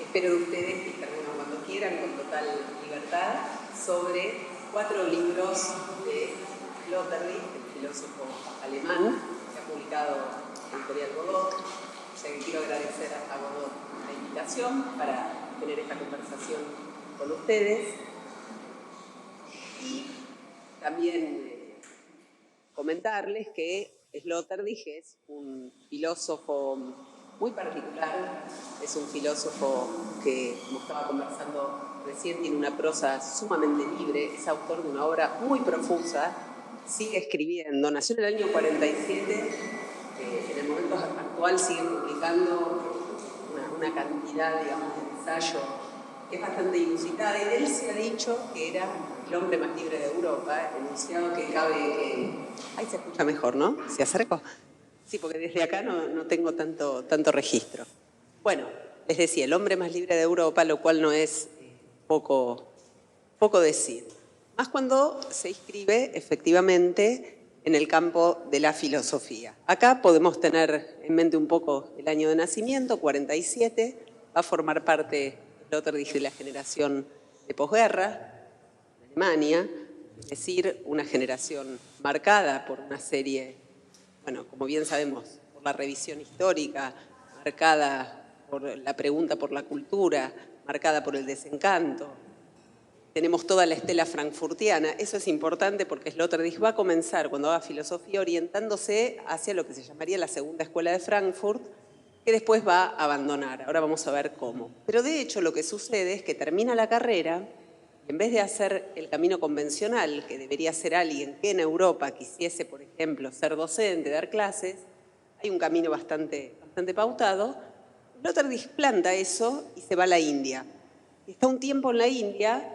espero de ustedes que intervengan cuando quieran, con total libertad, sobre 4 libros de Sloterdijk, el filósofo alemán, que ha publicado Editorial Godot. O sea que quiero agradecer a Godot la invitación para tener esta conversación con ustedes. Y también comentarles que Sloterdijk es un filósofo muy particular, es un filósofo que, como estaba conversando recién, tiene una prosa sumamente libre, es autor de una obra muy profusa, sigue escribiendo, nació en el año 47, en el momento actual sigue publicando una cantidad, digamos, de ensayo que es bastante inusitada, y de él se ha dicho que era el hombre más libre de Europa, enunciado que cabe que... Ahí se escucha mejor, ¿no? ¿Se acerco? Sí, porque desde acá no tengo tanto registro. Bueno, les decía, el hombre más libre de Europa, lo cual no es poco decir. Más cuando se inscribe efectivamente en el campo de la filosofía. Acá podemos tener en mente un poco el año de nacimiento, 47, va a formar parte Sloterdijk de la generación de posguerra, en Alemania, es decir, una generación marcada por una serie, bueno, como bien sabemos, por la revisión histórica, marcada por la pregunta por la cultura, marcada por el desencanto. Tenemos toda la estela frankfurtiana. Eso es importante porque Sloterdijk va a comenzar, cuando haga filosofía, orientándose hacia lo que se llamaría la segunda escuela de Frankfurt, que después va a abandonar. Ahora vamos a ver cómo. Pero de hecho lo que sucede es que termina la carrera y en vez de hacer el camino convencional, que debería ser alguien que en Europa quisiese, por ejemplo, ser docente, dar clases, hay un camino bastante pautado. Sloterdijk planta eso y se va a la India. Y está un tiempo en la India,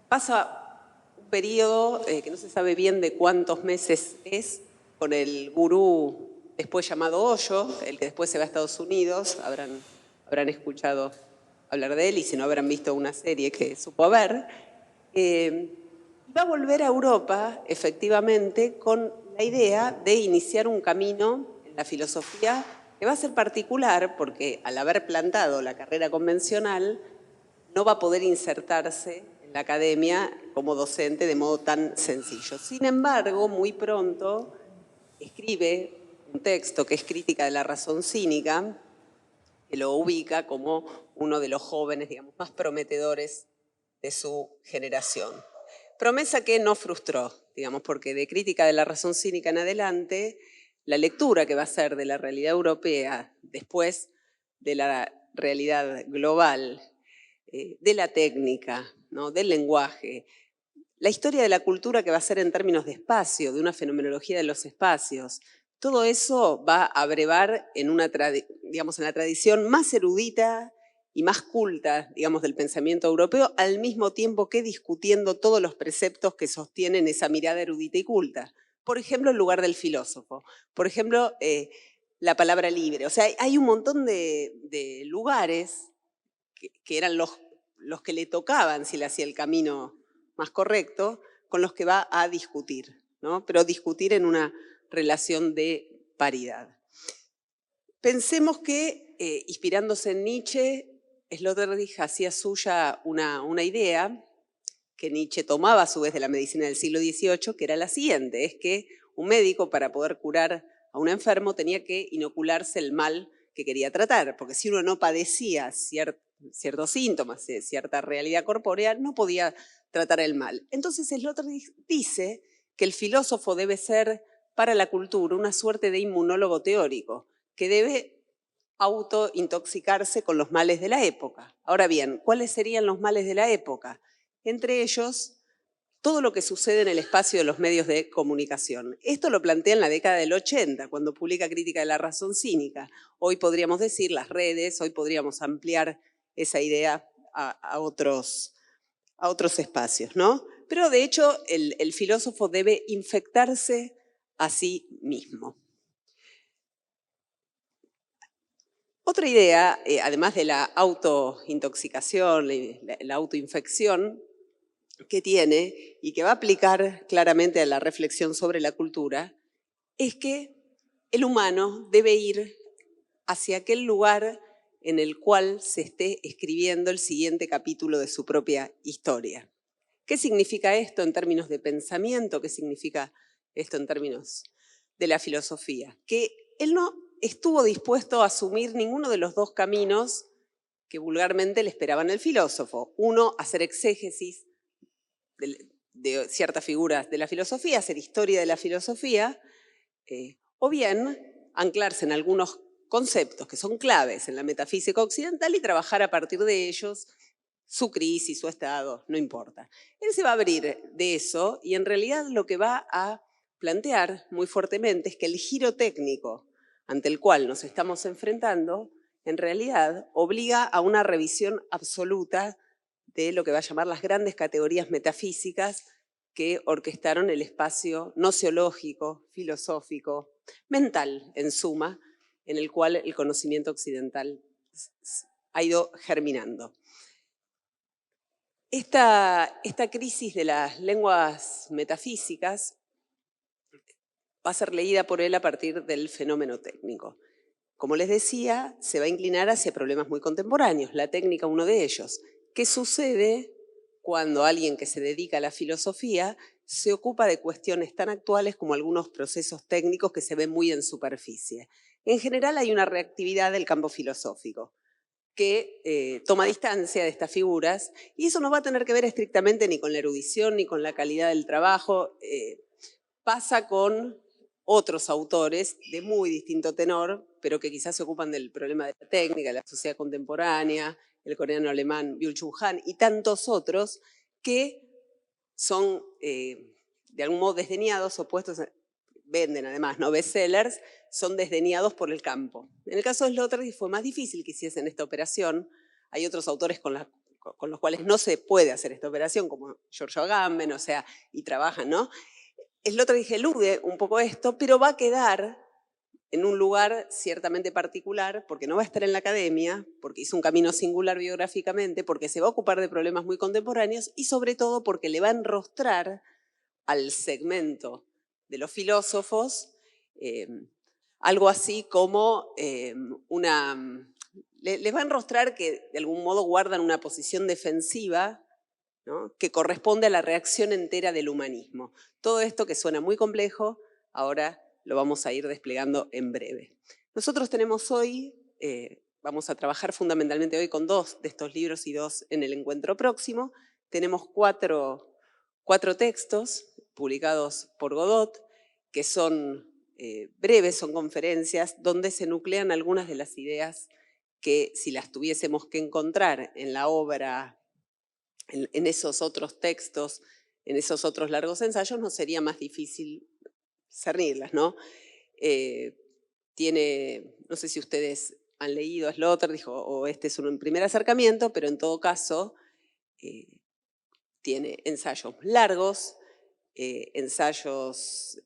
pasa un periodo que no se sabe bien de cuántos meses es, con el gurú después llamado Osho, el que después se va a Estados Unidos, habrán escuchado hablar de él y si no habrán visto una serie que supo ver. Va a volver a Europa, efectivamente, con la idea de iniciar un camino en la filosofía que va a ser particular porque al haber plantado la carrera convencional no va a poder insertarse en la academia como docente de modo tan sencillo. Sin embargo, muy pronto escribe un texto que es Crítica de la razón cínica, que lo ubica como uno de los jóvenes, digamos, más prometedores de su generación. Promesa que no frustró, digamos, porque de Crítica de la razón cínica en adelante, la lectura que va a ser de la realidad europea después de la realidad global, de la técnica, ¿no?, del lenguaje, la historia de la cultura que va a ser en términos de espacio, de una fenomenología de los espacios, todo eso va a brevar en digamos, en la tradición más erudita y más culta, digamos, del pensamiento europeo, al mismo tiempo que discutiendo todos los preceptos que sostienen esa mirada erudita y culta. Por ejemplo, el lugar del filósofo. Por ejemplo, la palabra libre. O sea, hay un montón de lugares que eran los que le tocaban si le hacía el camino más correcto, con los que va a discutir, ¿no? Pero discutir en una relación de paridad. Pensemos que, inspirándose en Nietzsche, Sloterdijk hacía suya una idea que Nietzsche tomaba a su vez de la medicina del siglo XVIII, que era la siguiente, es que un médico para poder curar a un enfermo tenía que inocularse el mal que quería tratar, porque si uno no padecía ciertos síntomas, cierta realidad corpórea, no podía tratar el mal. Entonces Sloterdijk dice que el filósofo debe ser para la cultura una suerte de inmunólogo teórico, que debe autointoxicarse con los males de la época. Ahora bien, ¿cuáles serían los males de la época? Entre ellos, todo lo que sucede en el espacio de los medios de comunicación. Esto lo plantea en la década del 80, cuando publica Crítica de la razón cínica. Hoy podríamos decir las redes, hoy podríamos ampliar esa idea a otros espacios, ¿no? Pero de hecho el filósofo debe infectarse a sí mismo. Otra idea, además de la autointoxicación, la autoinfección que tiene y que va a aplicar claramente a la reflexión sobre la cultura, es que el humano debe ir hacia aquel lugar en el cual se esté escribiendo el siguiente capítulo de su propia historia. ¿Qué significa esto en términos de pensamiento? ¿Qué significa esto en términos de la filosofía? Que él no estuvo dispuesto a asumir ninguno de los dos caminos que vulgarmente le esperaban al filósofo. Uno, hacer exégesis de ciertas figuras de la filosofía, hacer historia de la filosofía, o bien anclarse en algunos conceptos que son claves en la metafísica occidental y trabajar a partir de ellos su crisis, su estado, no importa. Él se va a abrir de eso y en realidad lo que va a plantear muy fuertemente es que el giro técnico ante el cual nos estamos enfrentando en realidad obliga a una revisión absoluta de lo que va a llamar las grandes categorías metafísicas que orquestaron el espacio nociológico, filosófico, mental, en suma, en el cual el conocimiento occidental ha ido germinando. Esta crisis de las lenguas metafísicas va a ser leída por él a partir del fenómeno técnico. Como les decía, se va a inclinar hacia problemas muy contemporáneos, la técnica uno de ellos. ¿Qué sucede cuando alguien que se dedica a la filosofía se ocupa de cuestiones tan actuales como algunos procesos técnicos que se ven muy en superficie? En general hay una reactividad del campo filosófico que toma distancia de estas figuras y eso no va a tener que ver estrictamente ni con la erudición ni con la calidad del trabajo. Pasa con otros autores de muy distinto tenor, pero que quizás se ocupan del problema de la técnica, de la sociedad contemporánea, el coreano-alemán Byung-Chul Han y tantos otros que son de algún modo desdeñados, opuestos, venden además, ¿no? Bestsellers, son desdeñados por el campo. En el caso de Sloterdijk fue más difícil que hiciesen esta operación. Hay otros autores con los cuales no se puede hacer esta operación, como Giorgio Agamben, o sea, y trabajan, ¿no? Sloterdijk elude un poco esto, pero va a quedar en un lugar ciertamente particular, porque no va a estar en la academia, porque hizo un camino singular biográficamente, porque se va a ocupar de problemas muy contemporáneos y sobre todo porque le va a enrostrar al segmento de los filósofos algo así como les va a enrostrar que de algún modo guardan una posición defensiva, ¿no?, que corresponde a la reacción entera del humanismo. Todo esto que suena muy complejo, ahora lo vamos a ir desplegando en breve. Nosotros tenemos hoy, vamos a trabajar fundamentalmente hoy con 2 de estos libros y 2 en el encuentro próximo. Tenemos cuatro textos publicados por Godot, que son breves, son conferencias, donde se nuclean algunas de las ideas que si las tuviésemos que encontrar en la obra, en esos otros textos, en esos otros largos ensayos, nos sería más difícil cernirlas, ¿no? No sé si ustedes han leído a Sloterdijk o este es un primer acercamiento, pero en todo caso tiene ensayos largos, ensayos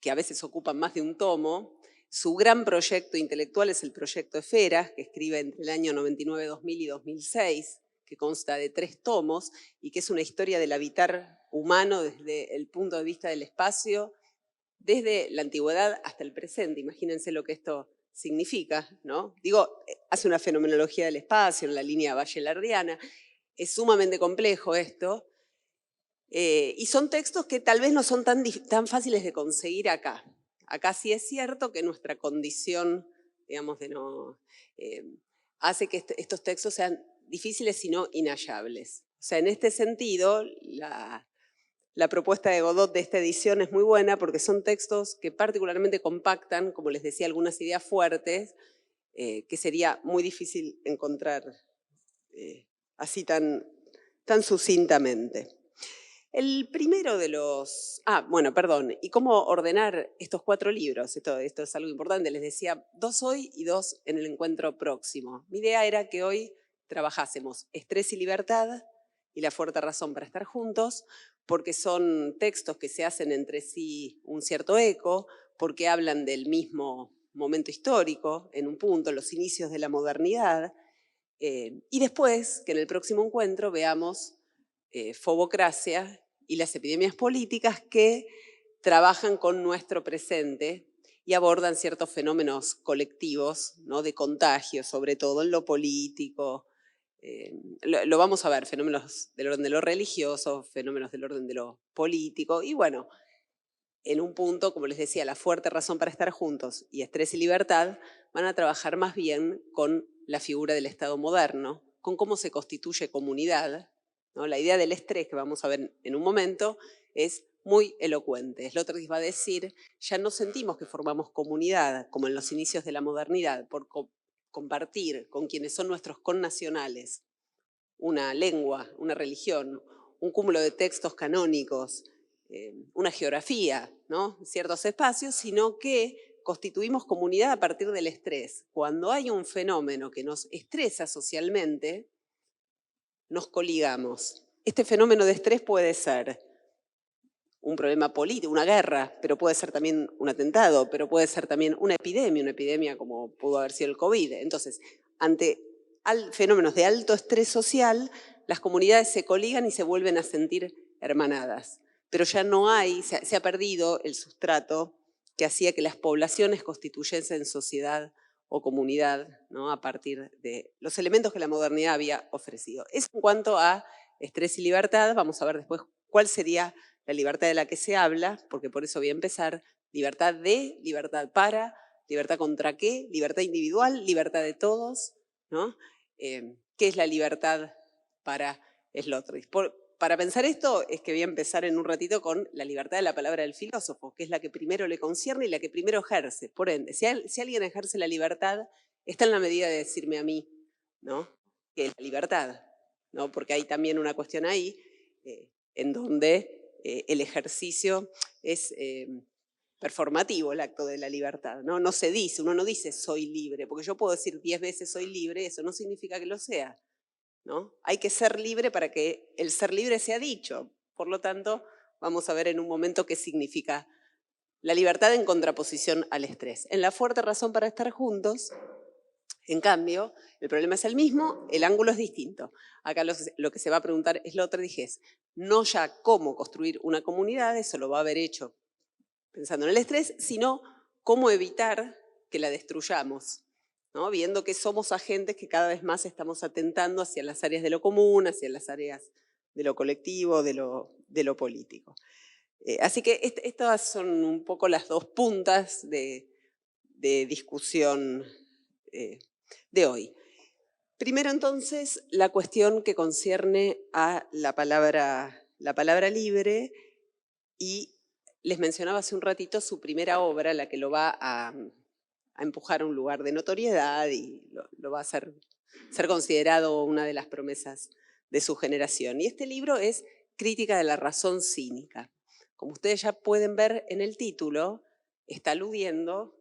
que a veces ocupan más de un tomo. Su gran proyecto intelectual es el proyecto Esferas, que escribe entre el año 99, 2000 y 2006, que consta de 3 tomos y que es una historia del habitar humano desde el punto de vista del espacio, desde la antigüedad hasta el presente. Imagínense lo que esto significa, ¿no? Digo, hace una fenomenología del espacio en la línea bachelardiana. Es sumamente complejo esto. Y son textos que tal vez no son tan fáciles de conseguir acá. Acá sí es cierto que nuestra condición, digamos, hace que estos textos sean difíciles y no inhallables. O sea, en este sentido, la propuesta de Godot de esta edición es muy buena porque son textos que particularmente compactan, como les decía, algunas ideas fuertes que sería muy difícil encontrar así tan sucintamente. El primero de los... ¿y cómo ordenar estos 4 libros? Esto es algo importante, les decía, 2 hoy y 2 en el encuentro próximo. Mi idea era que hoy trabajásemos Estrés y Libertad y La fuerte razón para estar juntos, porque son textos que se hacen entre sí un cierto eco, porque hablan del mismo momento histórico, en un punto, los inicios de la modernidad, y después, que en el próximo encuentro veamos Fobocracia y las epidemias políticas que trabajan con nuestro presente y abordan ciertos fenómenos colectivos, ¿no? De contagio, sobre todo en lo político. Lo vamos a ver, fenómenos del orden de lo religioso, fenómenos del orden de lo político, y bueno, en un punto, como les decía, la fuerte razón para estar juntos y estrés y libertad van a trabajar más bien con la figura del Estado moderno, con cómo se constituye comunidad, ¿no? La idea del estrés, que vamos a ver en un momento, es muy elocuente. Sloterdijk va a decir, ya no sentimos que formamos comunidad, como en los inicios de la modernidad, por compartir con quienes son nuestros connacionales una lengua, una religión, un cúmulo de textos canónicos, una geografía, ¿no? Ciertos espacios, sino que constituimos comunidad a partir del estrés. Cuando hay un fenómeno que nos estresa socialmente, nos coligamos. Este fenómeno de estrés puede ser un problema político, una guerra, pero puede ser también un atentado, pero puede ser también una epidemia como pudo haber sido el COVID. Entonces, ante fenómenos de alto estrés social, las comunidades se coligan y se vuelven a sentir hermanadas. Pero ya no hay, se ha perdido el sustrato que hacía que las poblaciones constituyesen sociedad o comunidad, ¿no? A partir de los elementos que la modernidad había ofrecido. Eso en cuanto a estrés y libertad. Vamos a ver después cuál sería la libertad de la que se habla, porque por eso voy a empezar. Libertad de, libertad para, libertad contra qué, libertad individual, libertad de todos, ¿no? ¿Qué es la libertad para Sloterdijk? Para pensar esto es que voy a empezar en un ratito con la libertad de la palabra del filósofo, que es la que primero le concierne y la que primero ejerce. Por ende, si alguien ejerce la libertad, está en la medida de decirme a mí, ¿no? ¿Qué es la libertad? ¿No? Porque hay también una cuestión ahí en donde el ejercicio es performativo, el acto de la libertad, ¿no? No se dice, uno no dice soy libre, porque yo puedo decir 10 veces soy libre, eso no significa que lo sea, ¿no? Hay que ser libre para que el ser libre sea dicho. Por lo tanto, vamos a ver en un momento qué significa la libertad en contraposición al estrés. En la fuerte razón para estar juntos, en cambio, el problema es el mismo, el ángulo es distinto. Acá lo que se va a preguntar es Sloterdijk es no ya cómo construir una comunidad, eso lo va a haber hecho pensando en el estrés, sino cómo evitar que la destruyamos, ¿no? Viendo que somos agentes que cada vez más estamos atentando hacia las áreas de lo común, hacia las áreas de lo colectivo, de lo político. Así que estas son un poco las dos puntas de discusión de hoy. Primero, entonces, la cuestión que concierne a la palabra libre, y les mencionaba hace un ratito su primera obra, la que lo va a empujar a un lugar de notoriedad y lo va a hacer ser considerado una de las promesas de su generación. Y este libro es Crítica de la razón cínica. Como ustedes ya pueden ver en el título, está aludiendo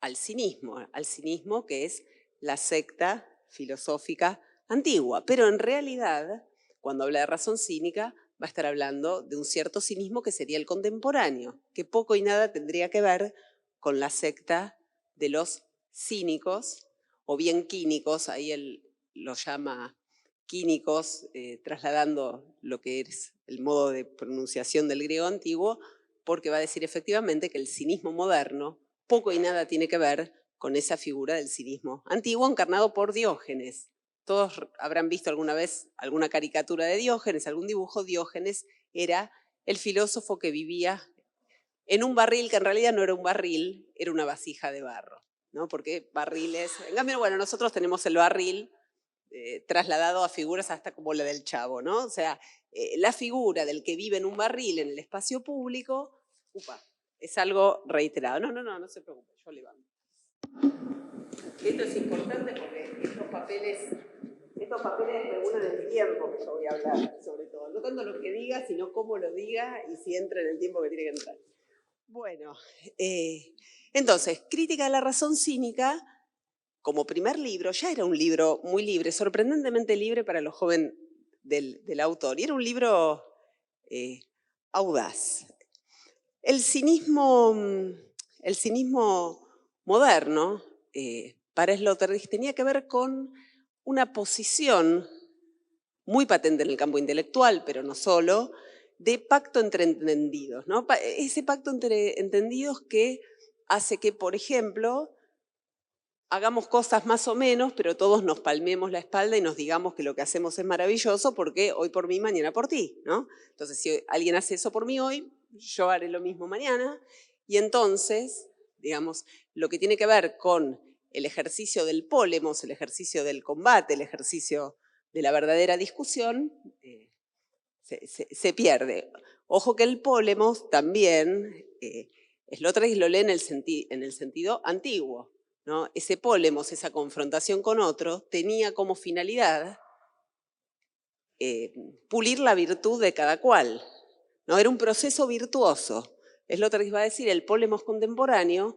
al cinismo que es la secta filosófica antigua. Pero en realidad, cuando habla de razón cínica, va a estar hablando de un cierto cinismo que sería el contemporáneo, que poco y nada tendría que ver con la secta de los cínicos, o bien quínicos, ahí él los llama quínicos, trasladando lo que es el modo de pronunciación del griego antiguo, porque va a decir efectivamente que el cinismo moderno poco y nada tiene que ver con esa figura del cinismo antiguo encarnado por Diógenes. Todos habrán visto alguna vez alguna caricatura de Diógenes, algún dibujo. Diógenes era el filósofo que vivía en un barril que en realidad no era un barril, era una vasija de barro, ¿no? Porque barriles... En cambio, bueno, nosotros tenemos el barril trasladado a figuras hasta como la del Chavo, ¿no? O sea, la figura del que vive en un barril en el espacio público, es algo reiterado. No se preocupe, yo levanto. Esto es importante porque estos papeles regulan el tiempo que yo voy a hablar, sobre todo. No tanto lo que diga, sino cómo lo diga y si entra en el tiempo que tiene que entrar. Bueno, entonces, Crítica de la razón cínica, como primer libro, ya era un libro muy libre, sorprendentemente libre para lo joven del autor. Y era un libro audaz. El cinismo moderno, para Sloterdijk, tenía que ver con una posición muy patente en el campo intelectual, pero no solo, de pacto entre entendidos, ¿no? Ese pacto entre entendidos que hace que, por ejemplo, hagamos cosas más o menos, pero todos nos palmemos la espalda y nos digamos que lo que hacemos es maravilloso porque hoy por mí, mañana por ti, ¿no? Entonces, si alguien hace eso por mí hoy, yo haré lo mismo mañana. Y entonces, digamos, lo que tiene que ver con el ejercicio del pólemos, el ejercicio del combate, el ejercicio de la verdadera discusión, se pierde. Ojo que el pólemos también, Sloterdijk lo lee en el sentido antiguo, ¿no? Ese pólemos, esa confrontación con otro, tenía como finalidad pulir la virtud de cada cual, ¿no? Era un proceso virtuoso. Sloterdijk va a decir, el pólemos contemporáneo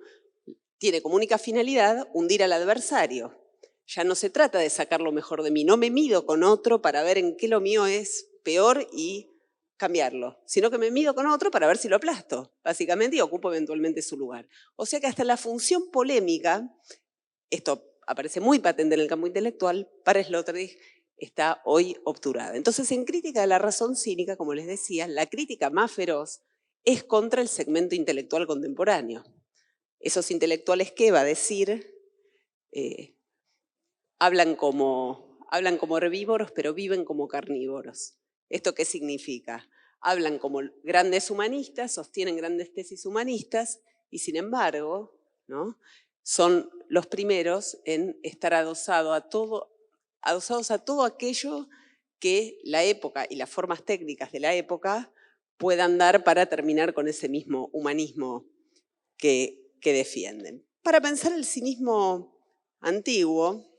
tiene como única finalidad hundir al adversario. Ya no se trata de sacar lo mejor de mí, no me mido con otro para ver en qué lo mío es peor y cambiarlo, sino que me mido con otro para ver si lo aplasto, básicamente, y ocupo eventualmente su lugar. O sea que hasta la función polémica, esto aparece muy patente en el campo intelectual, para Sloterdijk está hoy obturada. Entonces, en Crítica de la razón cínica, como les decía, la crítica más feroz es contra el segmento intelectual contemporáneo. Esos intelectuales que, va a decir, hablan como herbívoros, pero viven como carnívoros. ¿Esto qué significa? Hablan como grandes humanistas, sostienen grandes tesis humanistas y sin embargo, ¿no?, son los primeros en estar adosados a todo aquello que la época y las formas técnicas de la época puedan dar para terminar con ese mismo humanismo que defienden. Para pensar el cinismo antiguo,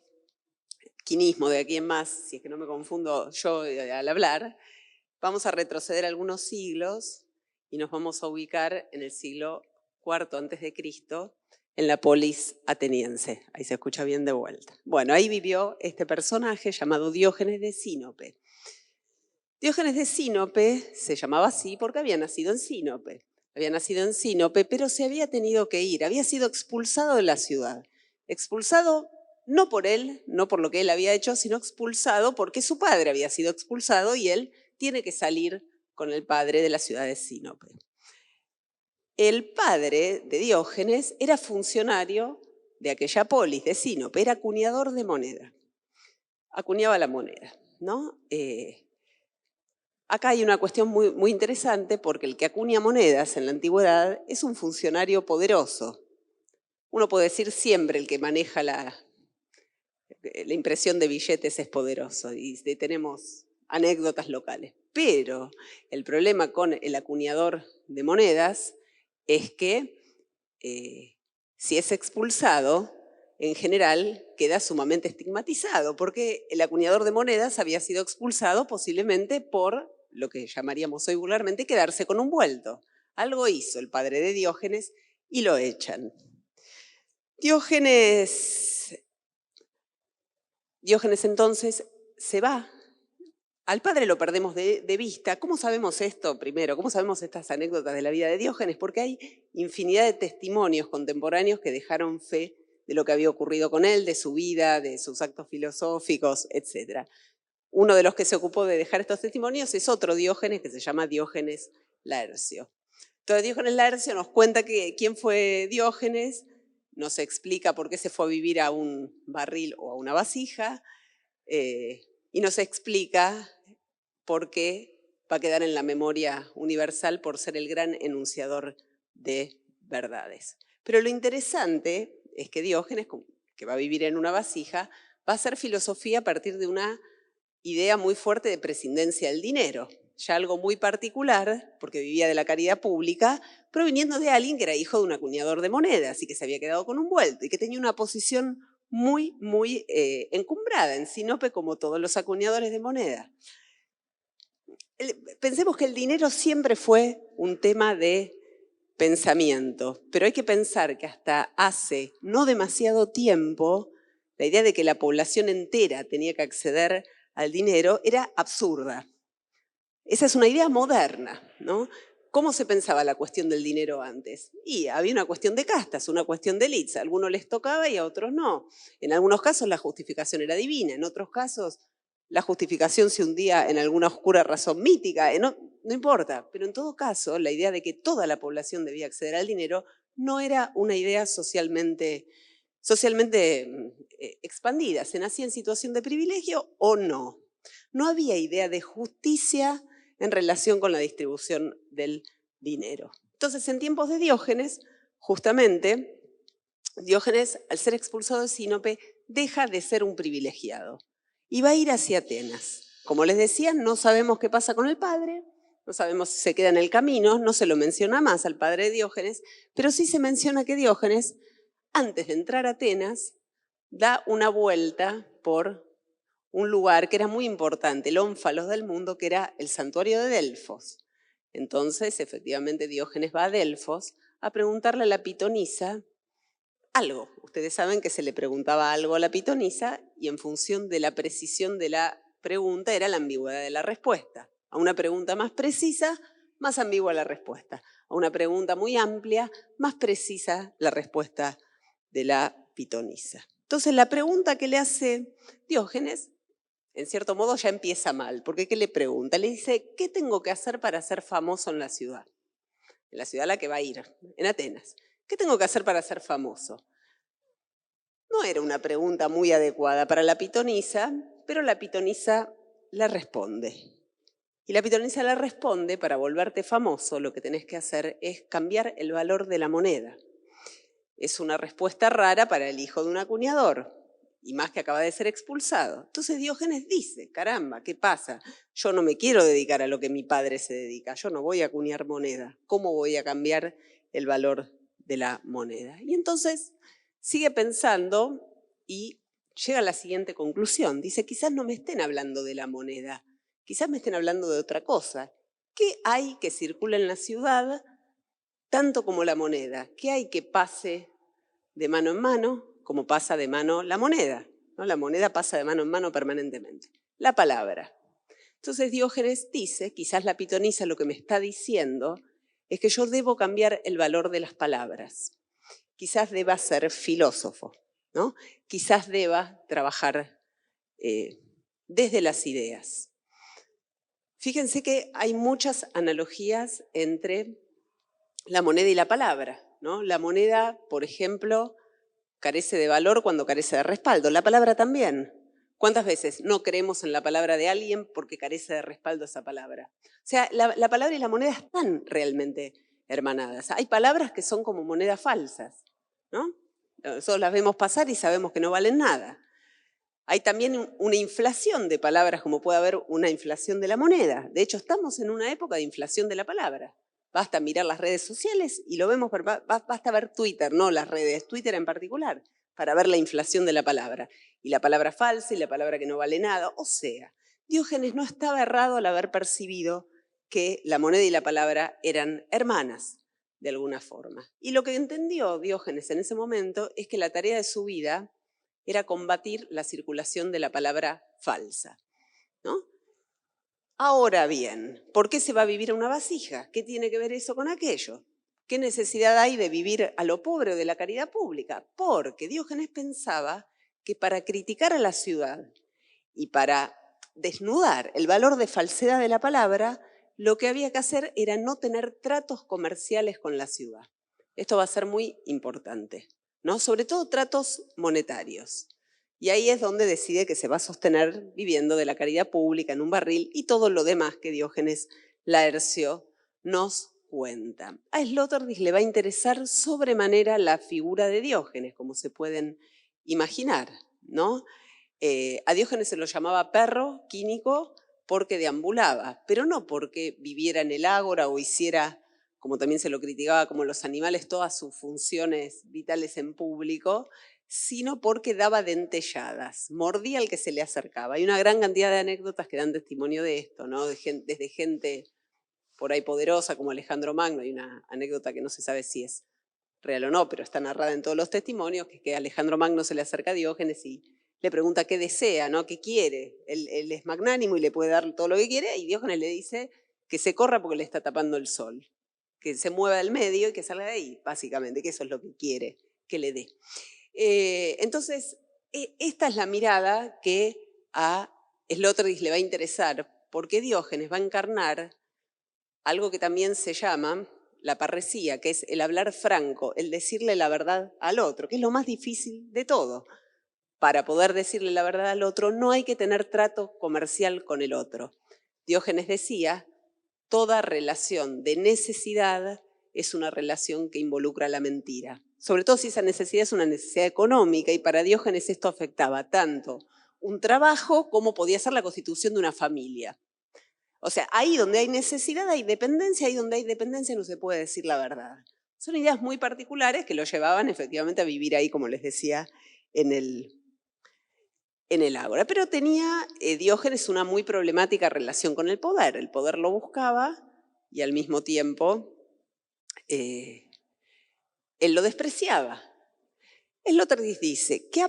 quinismo de aquí en más, si es que no me confundo yo al hablar, vamos a retroceder algunos siglos y nos vamos a ubicar en el siglo IV a.C., en la polis ateniense. Ahí se escucha bien de vuelta. Bueno, ahí vivió este personaje llamado Diógenes de Sinope. Diógenes de Sinope se llamaba así porque había nacido en Sinope. Había nacido en Sinope, pero se había tenido que ir, había sido expulsado de la ciudad. Expulsado no por él, no por lo que él había hecho, sino expulsado porque su padre había sido expulsado y él tiene que salir con el padre de la ciudad de Sinope. El padre de Diógenes era funcionario de aquella polis de Sinope, era acuñador de moneda. Acuñaba la moneda, ¿no? Acá hay una cuestión muy interesante porque el que acuña monedas en la antigüedad es un funcionario poderoso. Uno puede decir siempre el que maneja la impresión de billetes es poderoso y tenemos anécdotas locales. Pero el problema con el acuñador de monedas es que si es expulsado, en general queda sumamente estigmatizado porque el acuñador de monedas había sido expulsado posiblemente por lo que llamaríamos hoy vulgarmente quedarse con un vuelto. Algo hizo el padre de Diógenes y lo echan. Diógenes entonces se va. Al padre lo perdemos de vista. ¿Cómo sabemos esto primero? ¿Cómo sabemos estas anécdotas de la vida de Diógenes? Porque hay infinidad de testimonios contemporáneos que dejaron fe de lo que había ocurrido con él, de su vida, de sus actos filosóficos, etc. Uno de los que se ocupó de dejar estos testimonios es otro Diógenes que se llama Diógenes Laercio. Entonces Diógenes Laercio nos cuenta quién fue Diógenes, nos explica por qué se fue a vivir a un barril o a una vasija, y nos explica por qué va a quedar en la memoria universal por ser el gran enunciador de verdades. Pero lo interesante es que Diógenes, que va a vivir en una vasija, va a hacer filosofía a partir de una idea muy fuerte de prescindencia del dinero. Ya algo muy particular, porque vivía de la caridad pública, proviniendo de alguien que era hijo de un acuñador de monedas y que se había quedado con un vuelto y que tenía una posición muy encumbrada en Sinope como todos los acuñadores de moneda. Pensemos que el dinero siempre fue un tema de pensamiento, pero hay que pensar que hasta hace no demasiado tiempo la idea de que la población entera tenía que acceder al dinero era absurda. Esa es una idea moderna, ¿no? ¿Cómo se pensaba la cuestión del dinero antes? Y había una cuestión de castas, una cuestión de élites. A algunos les tocaba y a otros no. En algunos casos la justificación era divina, en otros casos la justificación se hundía en alguna oscura razón mítica, no importa, pero en todo caso la idea de que toda la población debía acceder al dinero no era una idea socialmente expandida. Se nacía en situación de privilegio o no. No había idea de justicia en relación con la distribución del dinero. Entonces, en tiempos de Diógenes, justamente, Diógenes, al ser expulsado de Sinope, deja de ser un privilegiado y va a ir hacia Atenas. Como les decía, no sabemos qué pasa con el padre, no sabemos si se queda en el camino, no se lo menciona más al padre de Diógenes, pero sí se menciona que Diógenes, antes de entrar a Atenas, da una vuelta por un lugar que era muy importante, el ónfalos del mundo, que era el santuario de Delfos. Entonces, efectivamente, Diógenes va a Delfos a preguntarle a la pitonisa algo. Ustedes saben que se le preguntaba algo a la pitonisa y en función de la precisión de la pregunta era la ambigüedad de la respuesta. A una pregunta más precisa, más ambigua la respuesta. A una pregunta muy amplia, más precisa la respuesta de la pitonisa. Entonces, la pregunta que le hace Diógenes, en cierto modo, ya empieza mal. Porque ¿qué le pregunta? Le dice, ¿qué tengo que hacer para ser famoso en la ciudad? En la ciudad a la que va a ir, en Atenas. ¿Qué tengo que hacer para ser famoso? No era una pregunta muy adecuada para la pitonisa, pero la pitonisa la responde. Y la pitonisa la responde, para volverte famoso, lo que tenés que hacer es cambiar el valor de la moneda. Es una respuesta rara para el hijo de un acuñador, y más que acaba de ser expulsado. Entonces Diógenes dice, caramba, ¿qué pasa? Yo no me quiero dedicar a lo que mi padre se dedica, yo no voy a acuñar moneda. ¿Cómo voy a cambiar el valor de la moneda? Y entonces sigue pensando y llega a la siguiente conclusión. Dice, quizás no me estén hablando de la moneda, quizás me estén hablando de otra cosa. ¿Qué hay que circula en la ciudad tanto como la moneda? ¿Qué hay que pase de mano en mano como pasa de mano la moneda? ¿No? La moneda pasa de mano en mano permanentemente. La palabra. Entonces Diógenes dice, quizás la pitonisa lo que me está diciendo es que yo debo cambiar el valor de las palabras. Quizás deba ser filósofo, ¿no? Quizás deba trabajar desde las ideas. Fíjense que hay muchas analogías entre la moneda y la palabra, ¿no? La moneda, por ejemplo, carece de valor cuando carece de respaldo. La palabra también. ¿Cuántas veces no creemos en la palabra de alguien porque carece de respaldo esa palabra? O sea, la palabra y la moneda están realmente hermanadas. Hay palabras que son como monedas falsas, ¿no? Nosotros las vemos pasar y sabemos que no valen nada. Hay también una inflación de palabras, como puede haber una inflación de la moneda. De hecho, estamos en una época de inflación de la palabra. Basta mirar las redes sociales y lo vemos, basta ver Twitter, no las redes, Twitter en particular, para ver la inflación de la palabra. Y la palabra falsa y la palabra que no vale nada. O sea, Diógenes no estaba errado al haber percibido que la moneda y la palabra eran hermanas, de alguna forma. Y lo que entendió Diógenes en ese momento es que la tarea de su vida era combatir la circulación de la palabra falsa, ¿no? Ahora bien, ¿por qué se va a vivir a una vasija? ¿Qué tiene que ver eso con aquello? ¿Qué necesidad hay de vivir a lo pobre o de la caridad pública? Porque Diógenes pensaba que para criticar a la ciudad y para desnudar el valor de falsedad de la palabra, lo que había que hacer era no tener tratos comerciales con la ciudad. Esto va a ser muy importante, ¿no? Sobre todo tratos monetarios. Y ahí es donde decide que se va a sostener viviendo de la caridad pública en un barril y todo lo demás que Diógenes Laercio nos cuenta. A Sloterdijk le va a interesar sobremanera la figura de Diógenes, como se pueden imaginar, ¿no? A Diógenes se lo llamaba perro quínico porque deambulaba, pero no porque viviera en el ágora o hiciera, como también se lo criticaba, como los animales, todas sus funciones vitales en público, sino porque daba dentelladas, mordía al que se le acercaba. Hay una gran cantidad de anécdotas que dan testimonio de esto, ¿no? Desde gente por ahí poderosa como Alejandro Magno. Hay una anécdota que no se sabe si es real o no, pero está narrada en todos los testimonios, que Alejandro Magno se le acerca a Diógenes y le pregunta qué desea, ¿no? ¿Qué quiere? Él es magnánimo y le puede dar todo lo que quiere, y Diógenes le dice que se corra porque le está tapando el sol, que se mueva del medio y que salga de ahí, básicamente, que eso es lo que quiere que le dé. Entonces, esta es la mirada que a Sloterdijk le va a interesar porque Diógenes va a encarnar algo que también se llama la parresía, que es el hablar franco, el decirle la verdad al otro, que es lo más difícil de todo. Para poder decirle la verdad al otro no hay que tener trato comercial con el otro. Diógenes decía, toda relación de necesidad es una relación que involucra la mentira. Sobre todo si esa necesidad es una necesidad económica, y para Diógenes esto afectaba tanto un trabajo como podía ser la constitución de una familia. O sea, ahí donde hay necesidad hay dependencia, ahí donde hay dependencia no se puede decir la verdad. Son ideas muy particulares que lo llevaban efectivamente a vivir ahí, como les decía, en el ágora. Pero tenía Diógenes una muy problemática relación con el poder. El poder lo buscaba y al mismo tiempo él lo despreciaba. Sloterdijk dice que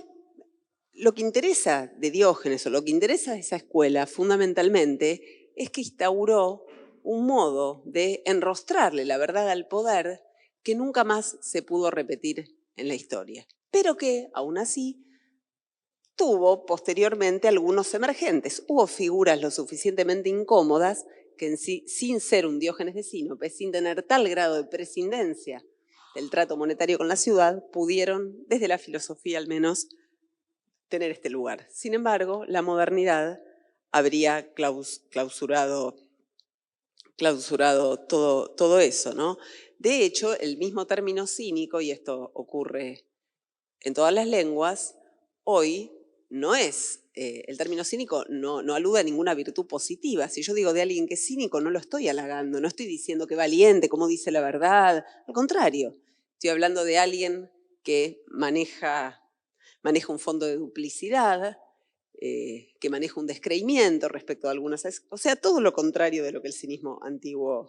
lo que interesa de Diógenes o lo que interesa de esa escuela fundamentalmente es que instauró un modo de enrostrarle la verdad al poder que nunca más se pudo repetir en la historia, pero que aún así tuvo posteriormente algunos emergentes. Hubo figuras lo suficientemente incómodas que en sí, sin ser un Diógenes de Sinope, sin tener tal grado de prescindencia del trato monetario con la ciudad, pudieron, desde la filosofía al menos, tener este lugar. Sin embargo, la modernidad habría clausurado todo eso, ¿no? De hecho, el mismo término cínico, y esto ocurre en todas las lenguas, hoy no es, el término cínico no alude a ninguna virtud positiva. Si yo digo de alguien que es cínico, no lo estoy halagando, no estoy diciendo que valiente, como dice la verdad. Al contrario, estoy hablando de alguien que maneja un fondo de duplicidad, que maneja un descreimiento respecto a algunas... O sea, todo lo contrario de lo que el cinismo antiguo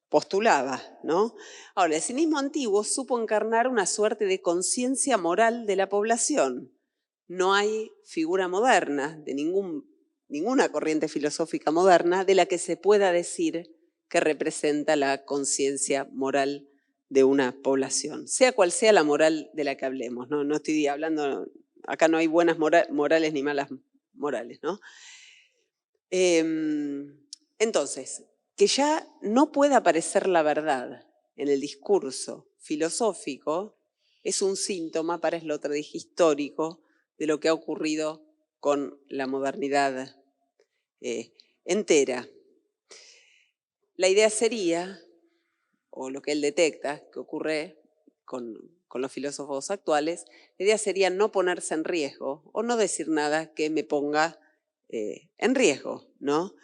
postulaba, ¿no? Ahora, el cinismo antiguo supo encarnar una suerte de conciencia moral de la población. No hay figura moderna de ninguna corriente filosófica moderna de la que se pueda decir que representa la conciencia moral de una población, sea cual sea la moral de la que hablemos. No estoy hablando, acá no hay buenas morales ni malas morales, ¿no? Entonces, que ya no pueda aparecer la verdad en el discurso filosófico es un síntoma para Sloterdijk histórico de lo que ha ocurrido con la modernidad entera. La idea sería, o lo que él detecta que ocurre con los filósofos actuales, la idea sería no ponerse en riesgo o no decir nada que me ponga en riesgo, ¿no?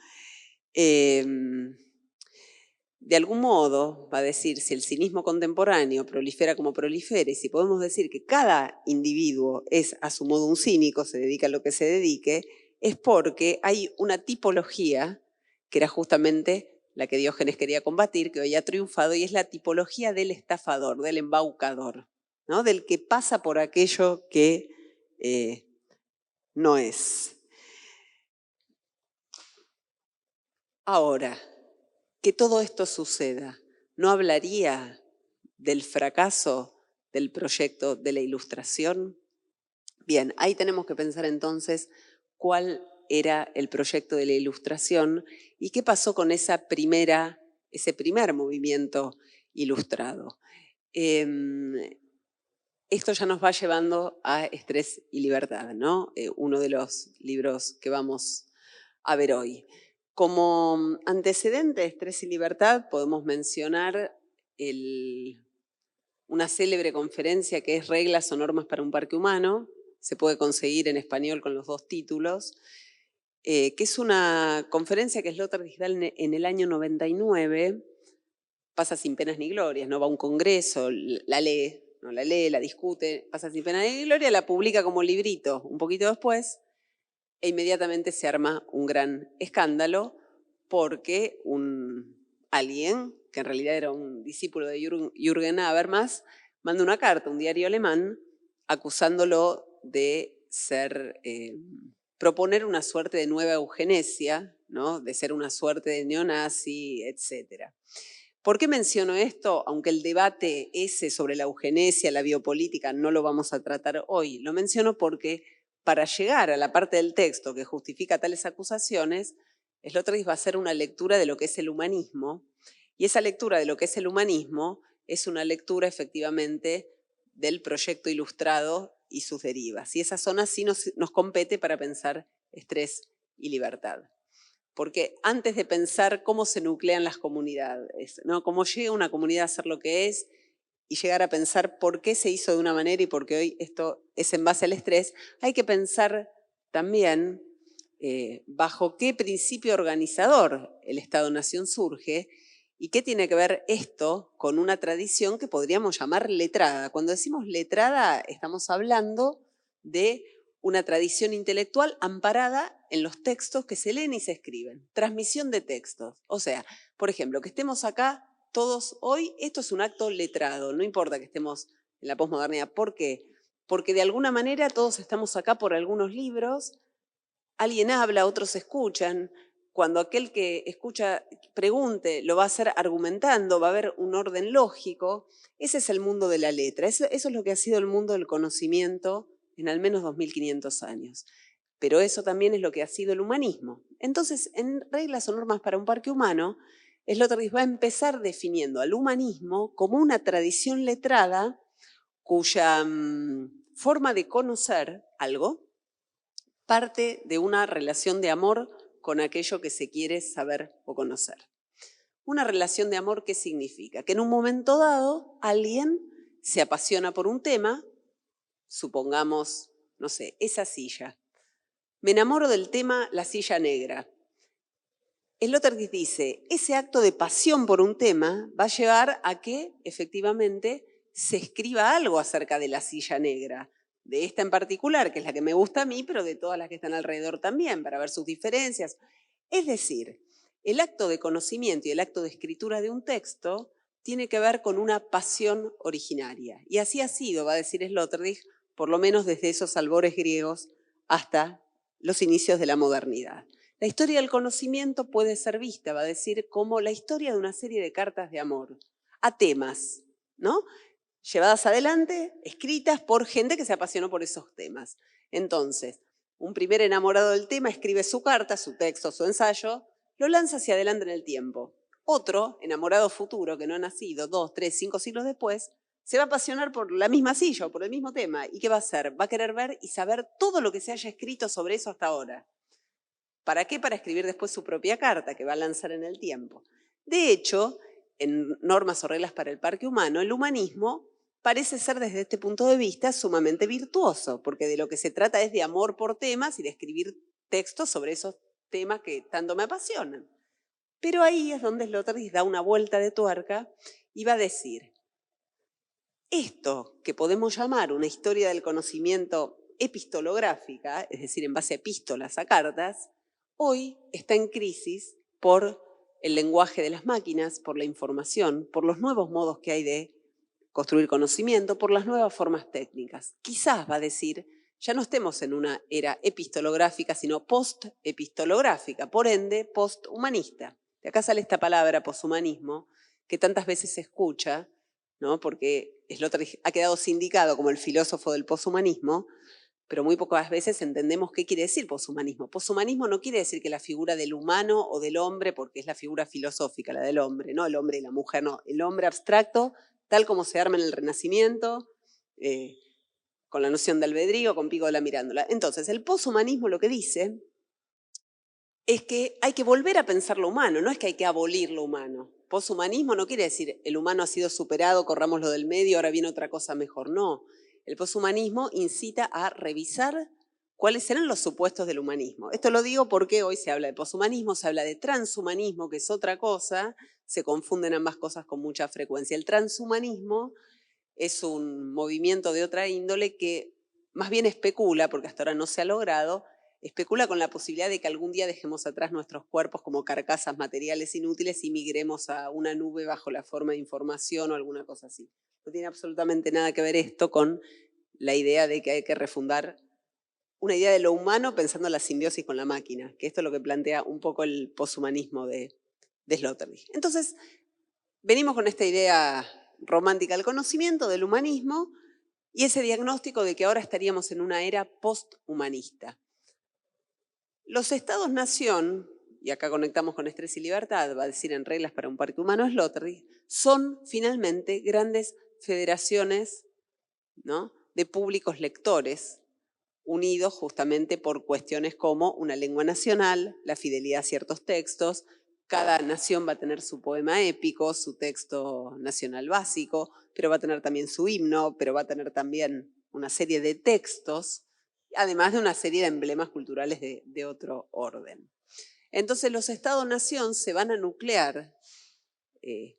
De algún modo, va a decir, si el cinismo contemporáneo prolifera como prolifera, y si podemos decir que cada individuo es a su modo un cínico, se dedica a lo que se dedique, es porque hay una tipología que era justamente la que Diógenes quería combatir, que hoy ha triunfado, y es la tipología del estafador, del embaucador, ¿no? Del que pasa por aquello que no es. Ahora, que todo esto suceda, ¿no hablaría del fracaso del proyecto de la Ilustración? Bien, ahí tenemos que pensar entonces cuál era el proyecto de la Ilustración y qué pasó con ese primer movimiento ilustrado. Esto ya nos va llevando a Estrés y Libertad, ¿no? Uno de los libros que vamos a ver hoy. Como antecedente de Estrés y Libertad podemos mencionar una célebre conferencia que es Reglas o normas para un parque humano. Se puede conseguir en español con los dos títulos, que es una conferencia que Sloterdijk da en el año 99, pasa sin penas ni glorias, ¿no? Va a un congreso, la lee, la discute, pasa sin penas ni glorias, la publica como librito un poquito después, e inmediatamente se arma un gran escándalo porque alguien, que en realidad era un discípulo de Jürgen Habermas, manda una carta a un diario alemán acusándolo de proponer una suerte de nueva eugenesia, ¿no? De ser una suerte de neonazi, etc. ¿Por qué menciono esto? Aunque el debate ese sobre la eugenesia, la biopolítica, no lo vamos a tratar hoy. Lo menciono porque para llegar a la parte del texto que justifica tales acusaciones, Sloterdijk va a hacer una lectura de lo que es el humanismo, y esa lectura de lo que es el humanismo es una lectura efectivamente del proyecto ilustrado y sus derivas. Y esa zona sí nos compete para pensar estrés y libertad. Porque antes de pensar cómo se nuclean las comunidades, ¿no? Cómo llega una comunidad a ser lo que es, y llegar a pensar por qué se hizo de una manera y por qué hoy esto es en base al estrés, hay que pensar también bajo qué principio organizador el Estado-Nación surge y qué tiene que ver esto con una tradición que podríamos llamar letrada. Cuando decimos letrada, estamos hablando de una tradición intelectual amparada en los textos que se leen y se escriben. Transmisión de textos. O sea, por ejemplo, que estemos acá todos hoy, esto es un acto letrado, no importa que estemos en la posmodernidad. ¿Por qué? Porque de alguna manera todos estamos acá por algunos libros, alguien habla, otros escuchan. Cuando aquel que escucha pregunte, lo va a hacer argumentando, va a haber un orden lógico. Ese es el mundo de la letra. Eso es lo que ha sido el mundo del conocimiento en al menos 2500 años. Pero eso también es lo que ha sido el humanismo. Entonces, en Reglas o Normas para un Parque Humano, Sloterdijk va a empezar definiendo al humanismo como una tradición letrada cuya forma de conocer algo parte de una relación de amor con aquello que se quiere saber o conocer. Una relación de amor, ¿qué significa? Que en un momento dado alguien se apasiona por un tema, supongamos, no sé, esa silla. Me enamoro del tema la silla negra. Sloterdijk dice, ese acto de pasión por un tema va a llevar a que efectivamente se escriba algo acerca de la silla negra, de esta en particular, que es la que me gusta a mí, pero de todas las que están alrededor también, para ver sus diferencias. Es decir, el acto de conocimiento y el acto de escritura de un texto tiene que ver con una pasión originaria. Y así ha sido, va a decir Sloterdijk, por lo menos desde esos albores griegos hasta los inicios de la modernidad. La historia del conocimiento puede ser vista, va a decir, como la historia de una serie de cartas de amor a temas, ¿no? Llevadas adelante, escritas por gente que se apasionó por esos temas. Entonces, un primer enamorado del tema escribe su carta, su texto, su ensayo, lo lanza hacia adelante en el tiempo. Otro, enamorado futuro, que no ha nacido 2, 3, 5 siglos después, se va a apasionar por la misma silla o por el mismo tema. ¿Y qué va a hacer? Va a querer ver y saber todo lo que se haya escrito sobre eso hasta ahora. ¿Para qué? Para escribir después su propia carta que va a lanzar en el tiempo. De hecho, en Normas o Reglas para el Parque Humano, el humanismo parece ser desde este punto de vista sumamente virtuoso, porque de lo que se trata es de amor por temas y de escribir textos sobre esos temas que tanto me apasionan. Pero ahí es donde Sloterdijk da una vuelta de tuerca y va a decir, esto que podemos llamar una historia del conocimiento epistolográfica, es decir, en base a epístolas, a cartas, hoy está en crisis por el lenguaje de las máquinas, por la información, por los nuevos modos que hay de construir conocimiento, por las nuevas formas técnicas. Quizás, va a decir, ya no estemos en una era epistolográfica, sino post-epistolográfica, por ende, post-humanista. De acá sale esta palabra, poshumanismo, que tantas veces se escucha, ¿no? Porque Sloterdijk ha quedado sindicado como el filósofo del poshumanismo, pero muy pocas veces entendemos qué quiere decir poshumanismo. Poshumanismo no quiere decir que la figura del humano o del hombre, porque es la figura filosófica, la del hombre, no el hombre y la mujer, no, el hombre abstracto, tal como se arma en el Renacimiento, con la noción de albedrío, con Pico de la Mirándola. Entonces, el poshumanismo lo que dice es que hay que volver a pensar lo humano, no es que hay que abolir lo humano. Poshumanismo no quiere decir el humano ha sido superado, corrámoslo del medio, ahora viene otra cosa mejor. No, el poshumanismo incita a revisar cuáles serán los supuestos del humanismo. Esto lo digo porque hoy se habla de poshumanismo, se habla de transhumanismo, que es otra cosa, se confunden ambas cosas con mucha frecuencia. El transhumanismo es un movimiento de otra índole que más bien especula, porque hasta ahora no se ha logrado, especula con la posibilidad de que algún día dejemos atrás nuestros cuerpos como carcasas materiales inútiles y migremos a una nube bajo la forma de información o alguna cosa así. No tiene absolutamente nada que ver esto con la idea de que hay que refundar una idea de lo humano pensando en la simbiosis con la máquina, que esto es lo que plantea un poco el poshumanismo de Sloterdijk. Entonces, venimos con esta idea romántica del conocimiento, del humanismo, y ese diagnóstico de que ahora estaríamos en una era posthumanista. Los estados-nación, y acá conectamos con Estrés y Libertad, va a decir en Reglas para un Parque Humano Sloterdijk, son finalmente grandes federaciones, ¿no?, de públicos lectores, unidos justamente por cuestiones como una lengua nacional, la fidelidad a ciertos textos. Cada nación va a tener su poema épico, su texto nacional básico, pero va a tener también su himno, pero va a tener también una serie de textos, además de una serie de emblemas culturales de otro orden. Entonces los Estados-nación se van a nuclear,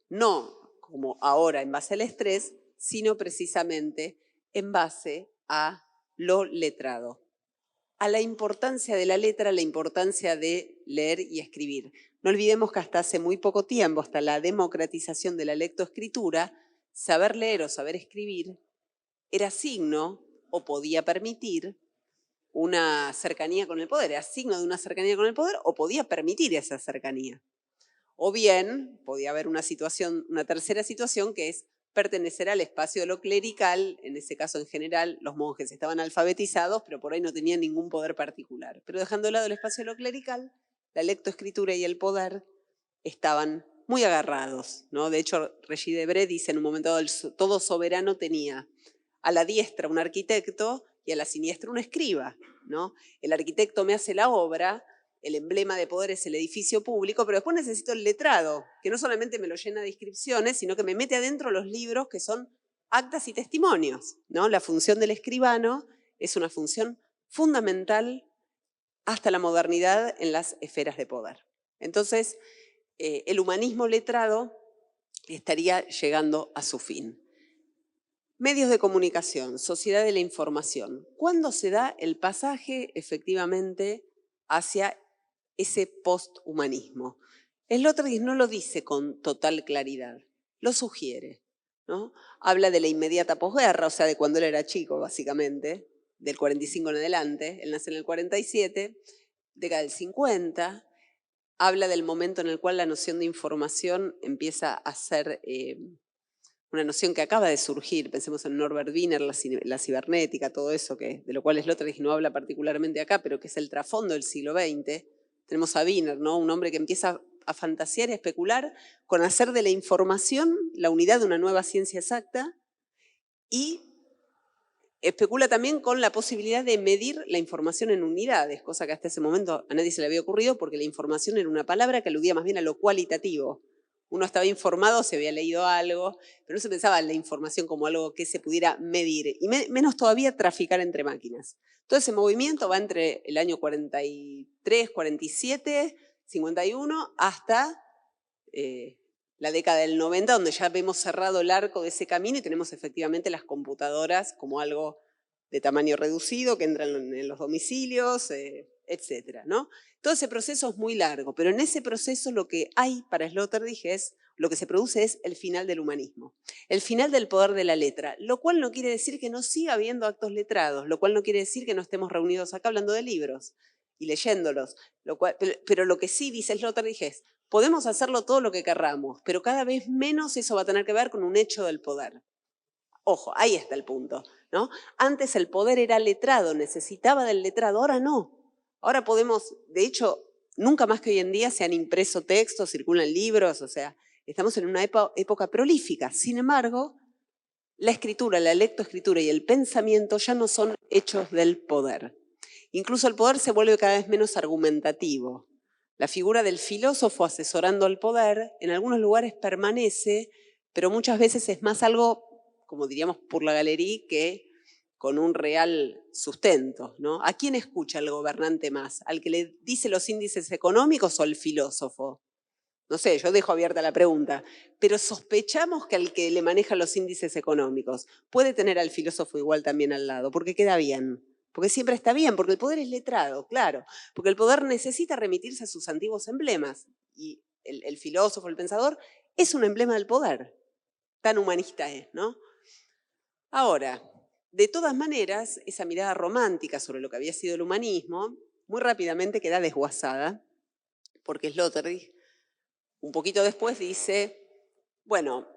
no como ahora en base al estrés, sino precisamente en base a lo letrado, a la importancia de la letra, la importancia de leer y escribir. No olvidemos que hasta hace muy poco tiempo, hasta la democratización de la lectoescritura, saber leer o saber escribir era signo o podía permitir una cercanía con el poder, era signo de una cercanía con el poder o podía permitir esa cercanía. O bien podía haber una situación, una tercera situación, que es pertenecer al espacio de lo clerical. En ese caso, en general, los monjes estaban alfabetizados, pero por ahí no tenían ningún poder particular. Pero dejando de lado el espacio de lo clerical, la lectoescritura y el poder estaban muy agarrados, ¿no? De hecho, Regis Debray dice en un momento dado, todo soberano tenía a la diestra un arquitecto y a la siniestra un escriba, ¿no? El arquitecto me hace la obra, el emblema de poder es el edificio público, pero después necesito el letrado, que no solamente me lo llena de inscripciones, sino que me mete adentro los libros que son actas y testimonios, ¿no? La función del escribano es una función fundamental hasta la modernidad en las esferas de poder. Entonces, el humanismo letrado estaría llegando a su fin. Medios de comunicación, sociedad de la información. ¿Cuándo se da el pasaje efectivamente hacia ese posthumanismo? Sloterdijk no lo dice con total claridad, lo sugiere, ¿no? Habla de la inmediata posguerra, o sea, de cuando él era chico, básicamente, del 45 en adelante. Él nace en el 47, década del 50. Habla del momento en el cual la noción de información empieza a ser una noción que acaba de surgir. Pensemos en Norbert Wiener, la cibernética, todo eso, de lo cual Sloterdijk no habla particularmente acá, pero que es el trasfondo del siglo XX. Tenemos a Wiener, ¿no? Un hombre que empieza a fantasear y a especular con hacer de la información la unidad de una nueva ciencia exacta, y especula también con la posibilidad de medir la información en unidades, cosa que hasta ese momento a nadie se le había ocurrido, porque la información era una palabra que aludía más bien a lo cualitativo. Uno estaba informado, se había leído algo, pero no se pensaba en la información como algo que se pudiera medir, y menos todavía traficar entre máquinas. Todo ese movimiento va entre el año 43, 47, 51, hasta la década del 90, donde ya vemos cerrado el arco de ese camino y tenemos efectivamente las computadoras como algo de tamaño reducido que entran en los domicilios, etcétera, ¿no? Todo ese proceso es muy largo, pero en ese proceso lo que hay para Sloterdijk lo que se produce es el final del humanismo, el final del poder de la letra, lo cual no quiere decir que no siga habiendo actos letrados, lo cual no quiere decir que no estemos reunidos acá hablando de libros y leyéndolos, pero lo que sí dice Sloterdijk es: podemos hacerlo todo lo que querramos, pero cada vez menos eso va a tener que ver con un hecho del poder. Ojo, ahí está el punto, ¿no? Antes el poder era letrado, necesitaba del letrado, ahora no. Ahora podemos, de hecho, nunca más que hoy en día se han impreso textos, circulan libros, o sea, estamos en una época prolífica. Sin embargo, la escritura, la lectoescritura y el pensamiento ya no son hechos del poder. Incluso el poder se vuelve cada vez menos argumentativo. La figura del filósofo asesorando al poder en algunos lugares permanece, pero muchas veces es más algo, como diríamos, por la galería, que con un real sustento, ¿no? ¿A quién escucha el gobernante más? ¿Al que le dice los índices económicos o al filósofo? No sé, yo dejo abierta la pregunta, pero sospechamos que al que le maneja los índices económicos puede tener al filósofo igual también al lado, porque queda bien. Porque siempre está bien, porque el poder es letrado, claro. Porque el poder necesita remitirse a sus antiguos emblemas. Y el filósofo, el pensador, es un emblema del poder. Tan humanista es, ¿no? Ahora, de todas maneras, esa mirada romántica sobre lo que había sido el humanismo, muy rápidamente queda desguazada, porque Sloterdijk, un poquito después, dice, bueno,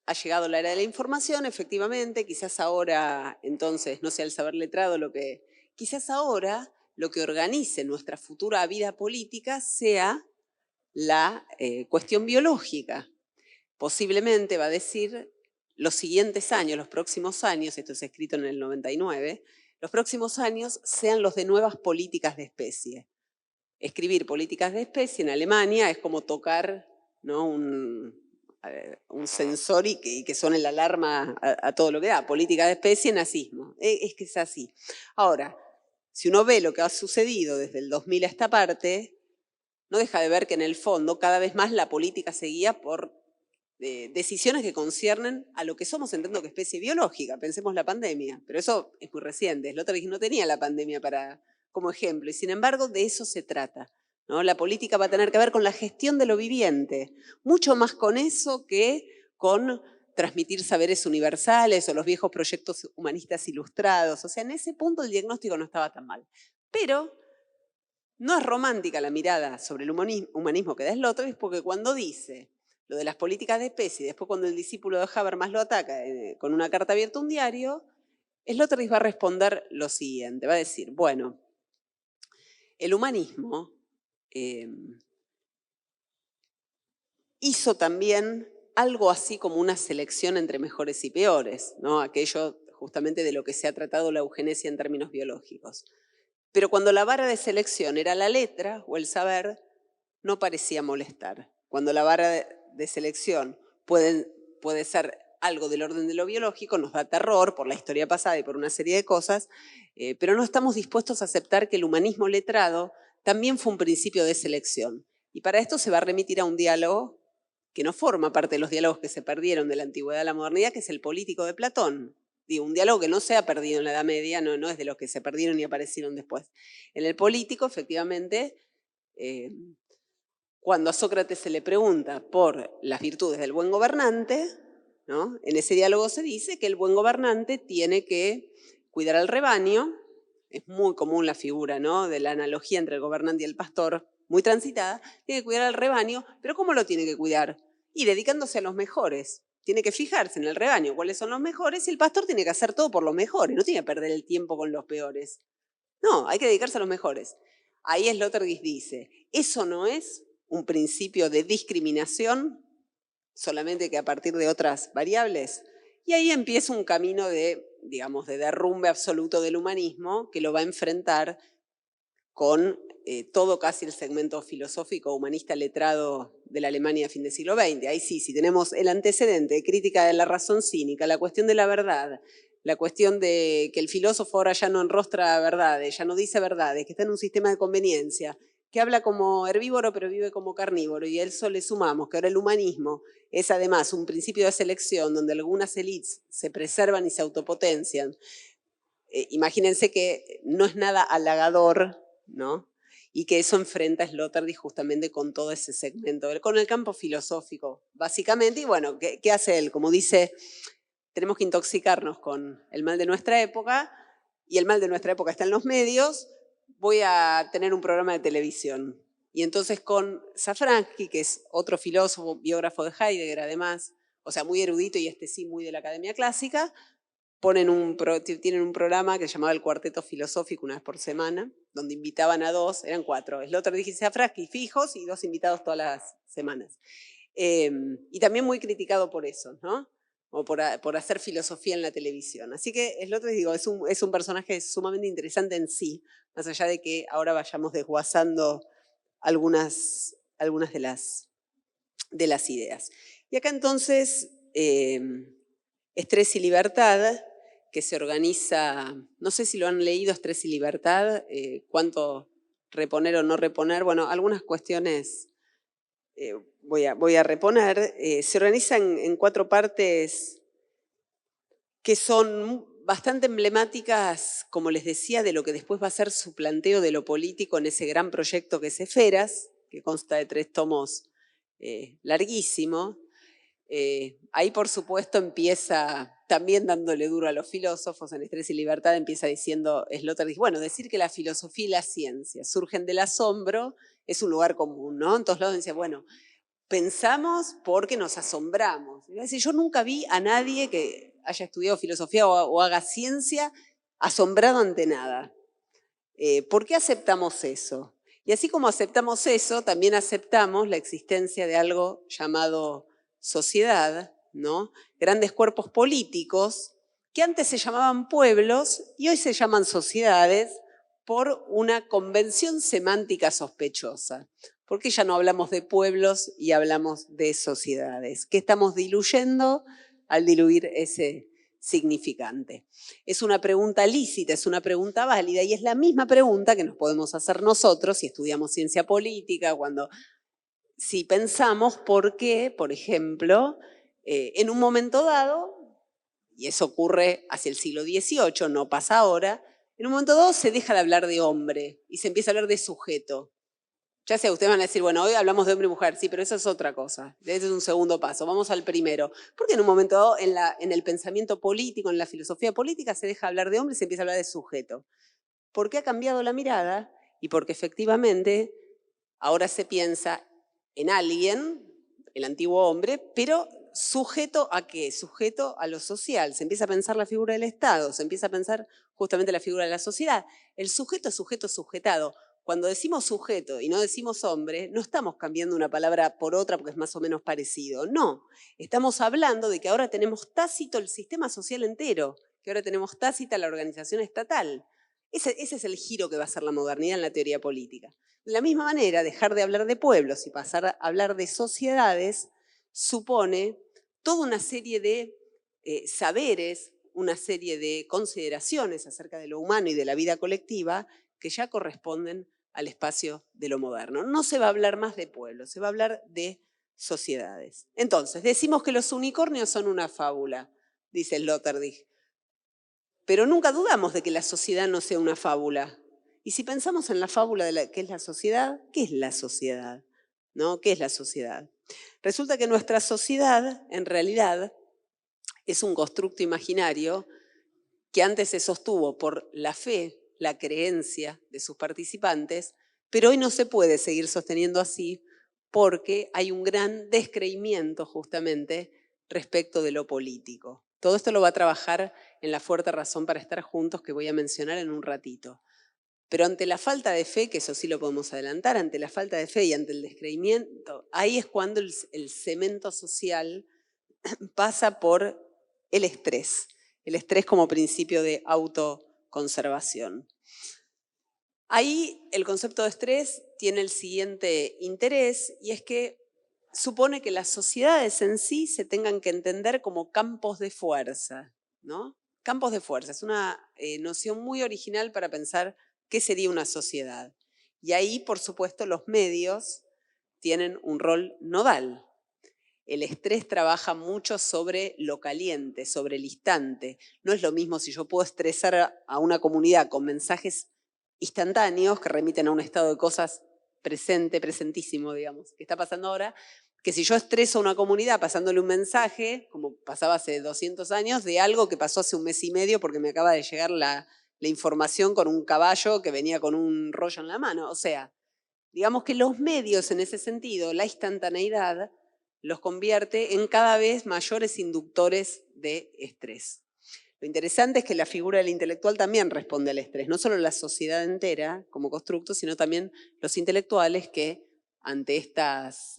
ha llegado la era de la información, efectivamente, quizás ahora, entonces, no sea el saber letrado lo que... Quizás ahora lo que organice nuestra futura vida política sea la cuestión biológica. Posiblemente va a decir los siguientes años, los próximos años, esto es escrito en el 99, los próximos años sean los de nuevas políticas de especie. Escribir políticas de especie en Alemania es como tocar, ¿no?, un sensor y que suene la alarma a todo lo que da. Política de especie, nazismo. Es que es así. Ahora, si uno ve lo que ha sucedido desde el 2000 a esta parte, no deja de ver que en el fondo cada vez más la política se guía por decisiones que conciernen a lo que somos entrando que especie biológica. Pensemos la pandemia, pero eso es muy reciente. Sloterdijk no tenía la pandemia como ejemplo y sin embargo de eso se trata, ¿no? La política va a tener que ver con la gestión de lo viviente, mucho más con eso que con transmitir saberes universales o los viejos proyectos humanistas ilustrados. O sea, en ese punto el diagnóstico no estaba tan mal. Pero no es romántica la mirada sobre el humanismo que da Sloterdijk, porque cuando dice lo de las políticas de especie, y después cuando el discípulo de Habermas lo ataca con una carta abierta a un diario, Sloterdijk va a responder lo siguiente, va a decir, bueno, el humanismo hizo también algo así como una selección entre mejores y peores, ¿no? Aquello justamente de lo que se ha tratado la eugenesia en términos biológicos. Pero cuando la vara de selección era la letra o el saber, no parecía molestar. Cuando la vara de selección puede ser algo del orden de lo biológico, nos da terror por la historia pasada y por una serie de cosas, pero no estamos dispuestos a aceptar que el humanismo letrado también fue un principio de selección. Y para esto se va a remitir a un diálogo que no forma parte de los diálogos que se perdieron de la antigüedad a la modernidad, que es el político de Platón. Digo, un diálogo que no se ha perdido en la Edad Media, no es de los que se perdieron y aparecieron después. En el político, efectivamente, cuando a Sócrates se le pregunta por las virtudes del buen gobernante, ¿no?, en ese diálogo se dice que el buen gobernante tiene que cuidar al rebaño. Es muy común la figura, ¿no?, de la analogía entre el gobernante y el pastor, muy transitada. Tiene que cuidar al rebaño, pero ¿cómo lo tiene que cuidar? Y dedicándose a los mejores. Tiene que fijarse en el rebaño cuáles son los mejores y el pastor tiene que hacer todo por los mejores, no tiene que perder el tiempo con los peores. No, hay que dedicarse a los mejores. Ahí Sloterdijk dice, eso no es un principio de discriminación, solamente que a partir de otras variables. Y ahí empieza un camino de, digamos, de derrumbe absoluto del humanismo que lo va a enfrentar con todo casi el segmento filosófico humanista letrado de la Alemania a fin del siglo XX. Ahí sí, si tenemos el antecedente de crítica de la razón cínica, la cuestión de la verdad, la cuestión de que el filósofo ahora ya no enrostra verdades, ya no dice verdades, que está en un sistema de conveniencia, que habla como herbívoro pero vive como carnívoro, y a eso le sumamos que ahora el humanismo es además un principio de selección donde algunas élites se preservan y se autopotencian. Imagínense que no es nada halagador, ¿no?, y que eso enfrenta a Sloterdijk justamente con todo ese segmento, con el campo filosófico, básicamente. Y bueno, ¿qué hace él? Como dice, tenemos que intoxicarnos con el mal de nuestra época, y el mal de nuestra época está en los medios, voy a tener un programa de televisión. Y entonces con Szafranski, que es otro filósofo, biógrafo de Heidegger además, o sea, muy erudito y sí muy de la academia clásica, tienen un programa que se llamaba El Cuarteto Filosófico una vez por semana, donde invitaban a dos, eran cuatro, Sloterdijk y Szafranski fijos y dos invitados todas las semanas. Y también muy criticado por eso, ¿no?, o por hacer filosofía en la televisión. Así que Sloterdijk, digo, es un personaje sumamente interesante en sí, más allá de que ahora vayamos desguazando algunas de las ideas. Y acá entonces, Estrés y Libertad, que se organiza, no sé si lo han leído, Estrés y Libertad, cuánto reponer o no reponer, bueno, algunas cuestiones voy a reponer. Se organiza en 4 partes que son bastante emblemáticas, como les decía, de lo que después va a ser su planteo de lo político en ese gran proyecto que es Esferas, que consta de 3 tomos larguísimo. Ahí, por supuesto, empieza también dándole duro a los filósofos. En Estrés y Libertad empieza diciendo Sloterdijk, bueno, decir que la filosofía y la ciencia surgen del asombro es un lugar común, ¿no? En todos lados dice, bueno, pensamos porque nos asombramos. Es decir, yo nunca vi a nadie que haya estudiado filosofía o haga ciencia asombrado ante nada. ¿Por qué aceptamos eso? Y así como aceptamos eso, también aceptamos la existencia de algo llamado sociedad, ¿no? Grandes cuerpos políticos que antes se llamaban pueblos y hoy se llaman sociedades por una convención semántica sospechosa. ¿Por qué ya no hablamos de pueblos y hablamos de sociedades? ¿Qué estamos diluyendo al diluir ese significante? Es una pregunta lícita, es una pregunta válida y es la misma pregunta que nos podemos hacer nosotros si estudiamos ciencia política, si pensamos por qué, por ejemplo, en un momento dado, y eso ocurre hacia el siglo XVIII, no pasa ahora, en un momento dado se deja de hablar de hombre y se empieza a hablar de sujeto. Ya sé, ustedes van a decir, bueno, hoy hablamos de hombre y mujer, sí, pero eso es otra cosa. Ese es un segundo paso. Vamos al primero. Porque en un momento dado, en el pensamiento político, en la filosofía política, se deja hablar de hombre y se empieza a hablar de sujeto. Porque ha cambiado la mirada y porque efectivamente ahora se piensa en alguien, el antiguo hombre, pero sujeto a qué? Sujeto a lo social. Se empieza a pensar la figura del Estado, se empieza a pensar justamente la figura de la sociedad. El sujeto es sujeto sujetado. Cuando decimos sujeto y no decimos hombre, no estamos cambiando una palabra por otra porque es más o menos parecido. No, estamos hablando de que ahora tenemos tácito el sistema social entero, que ahora tenemos tácita la organización estatal. Ese es el giro que va a hacer la modernidad en la teoría política. De la misma manera, dejar de hablar de pueblos y pasar a hablar de sociedades supone toda una serie de saberes, una serie de consideraciones acerca de lo humano y de la vida colectiva que ya corresponden al espacio de lo moderno. No se va a hablar más de pueblos, se va a hablar de sociedades. Entonces, decimos que los unicornios son una fábula, dice Sloterdijk, pero nunca dudamos de que la sociedad no sea una fábula. Y si pensamos en la fábula de qué es la sociedad, ¿qué es la sociedad? ¿No? ¿Qué es la sociedad? Resulta que nuestra sociedad, en realidad, es un constructo imaginario que antes se sostuvo por la fe, la creencia de sus participantes, pero hoy no se puede seguir sosteniendo así porque hay un gran descreimiento justamente respecto de lo político. Todo esto lo va a trabajar en la fuerte razón para estar juntos que voy a mencionar en un ratito. Pero ante la falta de fe, que eso sí lo podemos adelantar, ante la falta de fe y ante el descreimiento, ahí es cuando el cemento social pasa por el estrés como principio de autoconservación. Ahí el concepto de estrés tiene el siguiente interés y es que supone que las sociedades en sí se tengan que entender como campos de fuerza, ¿no? Campos de fuerza, es una noción muy original para pensar qué sería una sociedad. Y ahí, por supuesto, los medios tienen un rol nodal. El estrés trabaja mucho sobre lo caliente, sobre el instante. No es lo mismo si yo puedo estresar a una comunidad con mensajes instantáneos que remiten a un estado de cosas presente, presentísimo, digamos, que está pasando ahora, que si yo estreso a una comunidad pasándole un mensaje, como pasaba hace 200 años, de algo que pasó hace un mes y medio porque me acaba de llegar la información con un caballo que venía con un rollo en la mano. O sea, digamos que los medios en ese sentido, la instantaneidad, los convierte en cada vez mayores inductores de estrés. Lo interesante es que la figura del intelectual también responde al estrés, no solo la sociedad entera como constructo, sino también los intelectuales que ante estas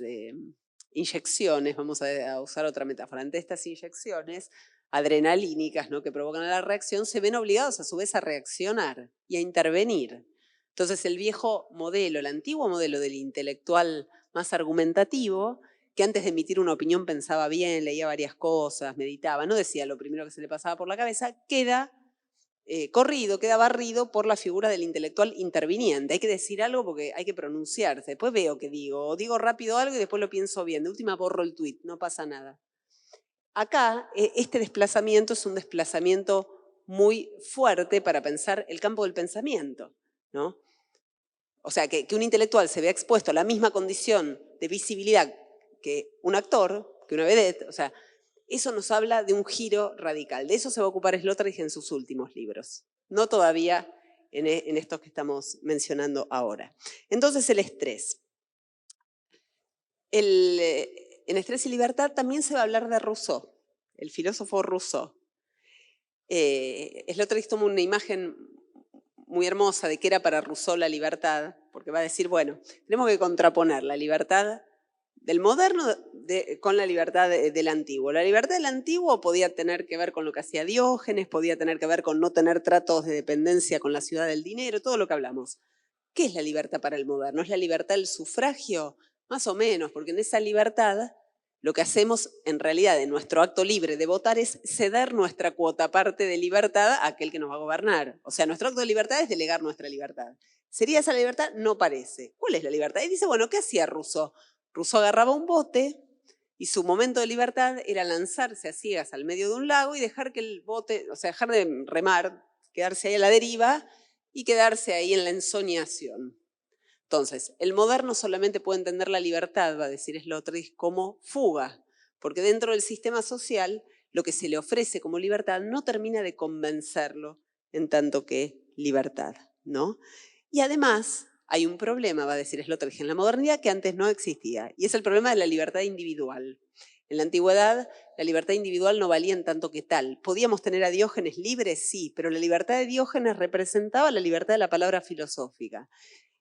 inyecciones, vamos a usar otra metáfora, ante estas inyecciones adrenalínicas, ¿no?, que provocan la reacción, se ven obligados a su vez a reaccionar y a intervenir. Entonces el viejo modelo, el antiguo modelo del intelectual más argumentativo, que antes de emitir una opinión pensaba bien, leía varias cosas, meditaba, no decía lo primero que se le pasaba por la cabeza, queda corrido, queda barrido por la figura del intelectual interviniente. Hay que decir algo porque hay que pronunciarse. Después veo qué digo, o digo rápido algo y después lo pienso bien. De última borro el tuit, no pasa nada. Acá, este desplazamiento es un desplazamiento muy fuerte para pensar el campo del pensamiento, ¿no? O sea, que un intelectual se vea expuesto a la misma condición de visibilidad que un actor, que una vedette, o sea, eso nos habla de un giro radical. De eso se va a ocupar Sloterdijk en sus últimos libros, no todavía en estos que estamos mencionando ahora. Entonces, el estrés. En Estrés y Libertad también se va a hablar de Rousseau, el filósofo Rousseau. Sloterdijk toma una imagen muy hermosa de qué era para Rousseau la libertad, porque va a decir, bueno, tenemos que contraponer la libertad del moderno con la libertad del antiguo. La libertad del antiguo podía tener que ver con lo que hacía Diógenes, podía tener que ver con no tener tratos de dependencia con la ciudad del dinero, todo lo que hablamos. ¿Qué es la libertad para el moderno? ¿Es la libertad del sufragio? Más o menos, porque en esa libertad lo que hacemos en realidad en nuestro acto libre de votar es ceder nuestra cuota parte de libertad a aquel que nos va a gobernar. O sea, nuestro acto de libertad es delegar nuestra libertad. ¿Sería esa la libertad? No parece. ¿Cuál es la libertad? Y dice, bueno, ¿qué hacía Rousseau? Rousseau agarraba un bote y su momento de libertad era lanzarse a ciegas al medio de un lago y dejar que el bote, o sea, dejar de remar, quedarse ahí a la deriva y quedarse ahí en la ensoñación. Entonces, el moderno solamente puede entender la libertad, va a decir Sloterdijk, como fuga, porque dentro del sistema social lo que se le ofrece como libertad no termina de convencerlo en tanto que libertad, ¿no? Y además hay un problema, va a decir Sloterdijk, en la modernidad que antes no existía, y es el problema de la libertad individual. En la antigüedad, la libertad individual no valía en tanto que tal. ¿Podíamos tener a Diógenes libre? Sí, pero la libertad de Diógenes representaba la libertad de la palabra filosófica.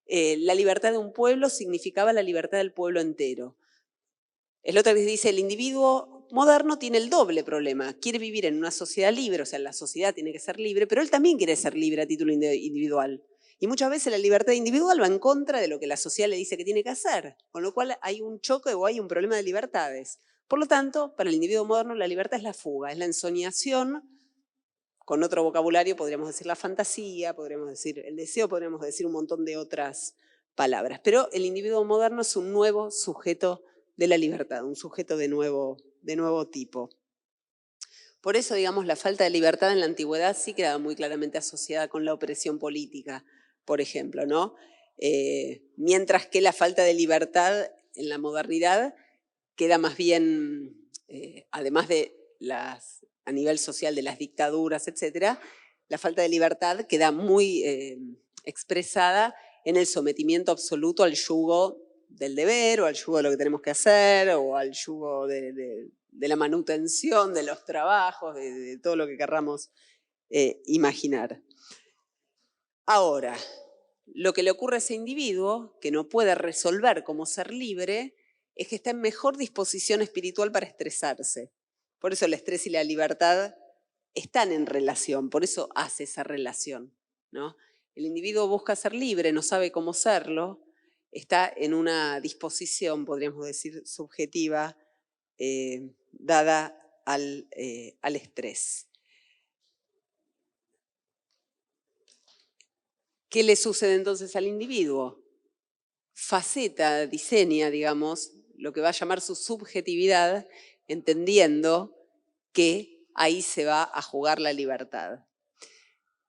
La libertad de un pueblo significaba la libertad del pueblo entero. Sloterdijk dice, el individuo moderno tiene el doble problema. Quiere vivir en una sociedad libre, o sea, la sociedad tiene que ser libre, pero él también quiere ser libre a título individual. Y muchas veces la libertad individual va en contra de lo que la sociedad le dice que tiene que hacer, con lo cual hay un choque o hay un problema de libertades. Por lo tanto, para el individuo moderno la libertad es la fuga, es la ensoñación. Con otro vocabulario podríamos decir la fantasía, podríamos decir el deseo, podríamos decir un montón de otras palabras. Pero el individuo moderno es un nuevo sujeto de la libertad, un sujeto de nuevo tipo. Por eso, digamos, la falta de libertad en la antigüedad sí quedaba muy claramente asociada con la opresión política, por ejemplo, ¿no? Mientras que la falta de libertad en la modernidad queda más bien, además de a nivel social de las dictaduras, etcétera, la falta de libertad queda muy expresada en el sometimiento absoluto al yugo del deber o al yugo de lo que tenemos que hacer o al yugo de la manutención de los trabajos, de todo lo que querramos imaginar. Ahora, lo que le ocurre a ese individuo, que no puede resolver cómo ser libre, es que está en mejor disposición espiritual para estresarse. Por eso el estrés y la libertad están en relación, por eso hace esa relación, ¿no? El individuo busca ser libre, no sabe cómo serlo, está en una disposición, podríamos decir, subjetiva, dada al estrés. ¿Qué le sucede entonces al individuo? Faceta, diseña, digamos, lo que va a llamar su subjetividad, entendiendo que ahí se va a jugar la libertad.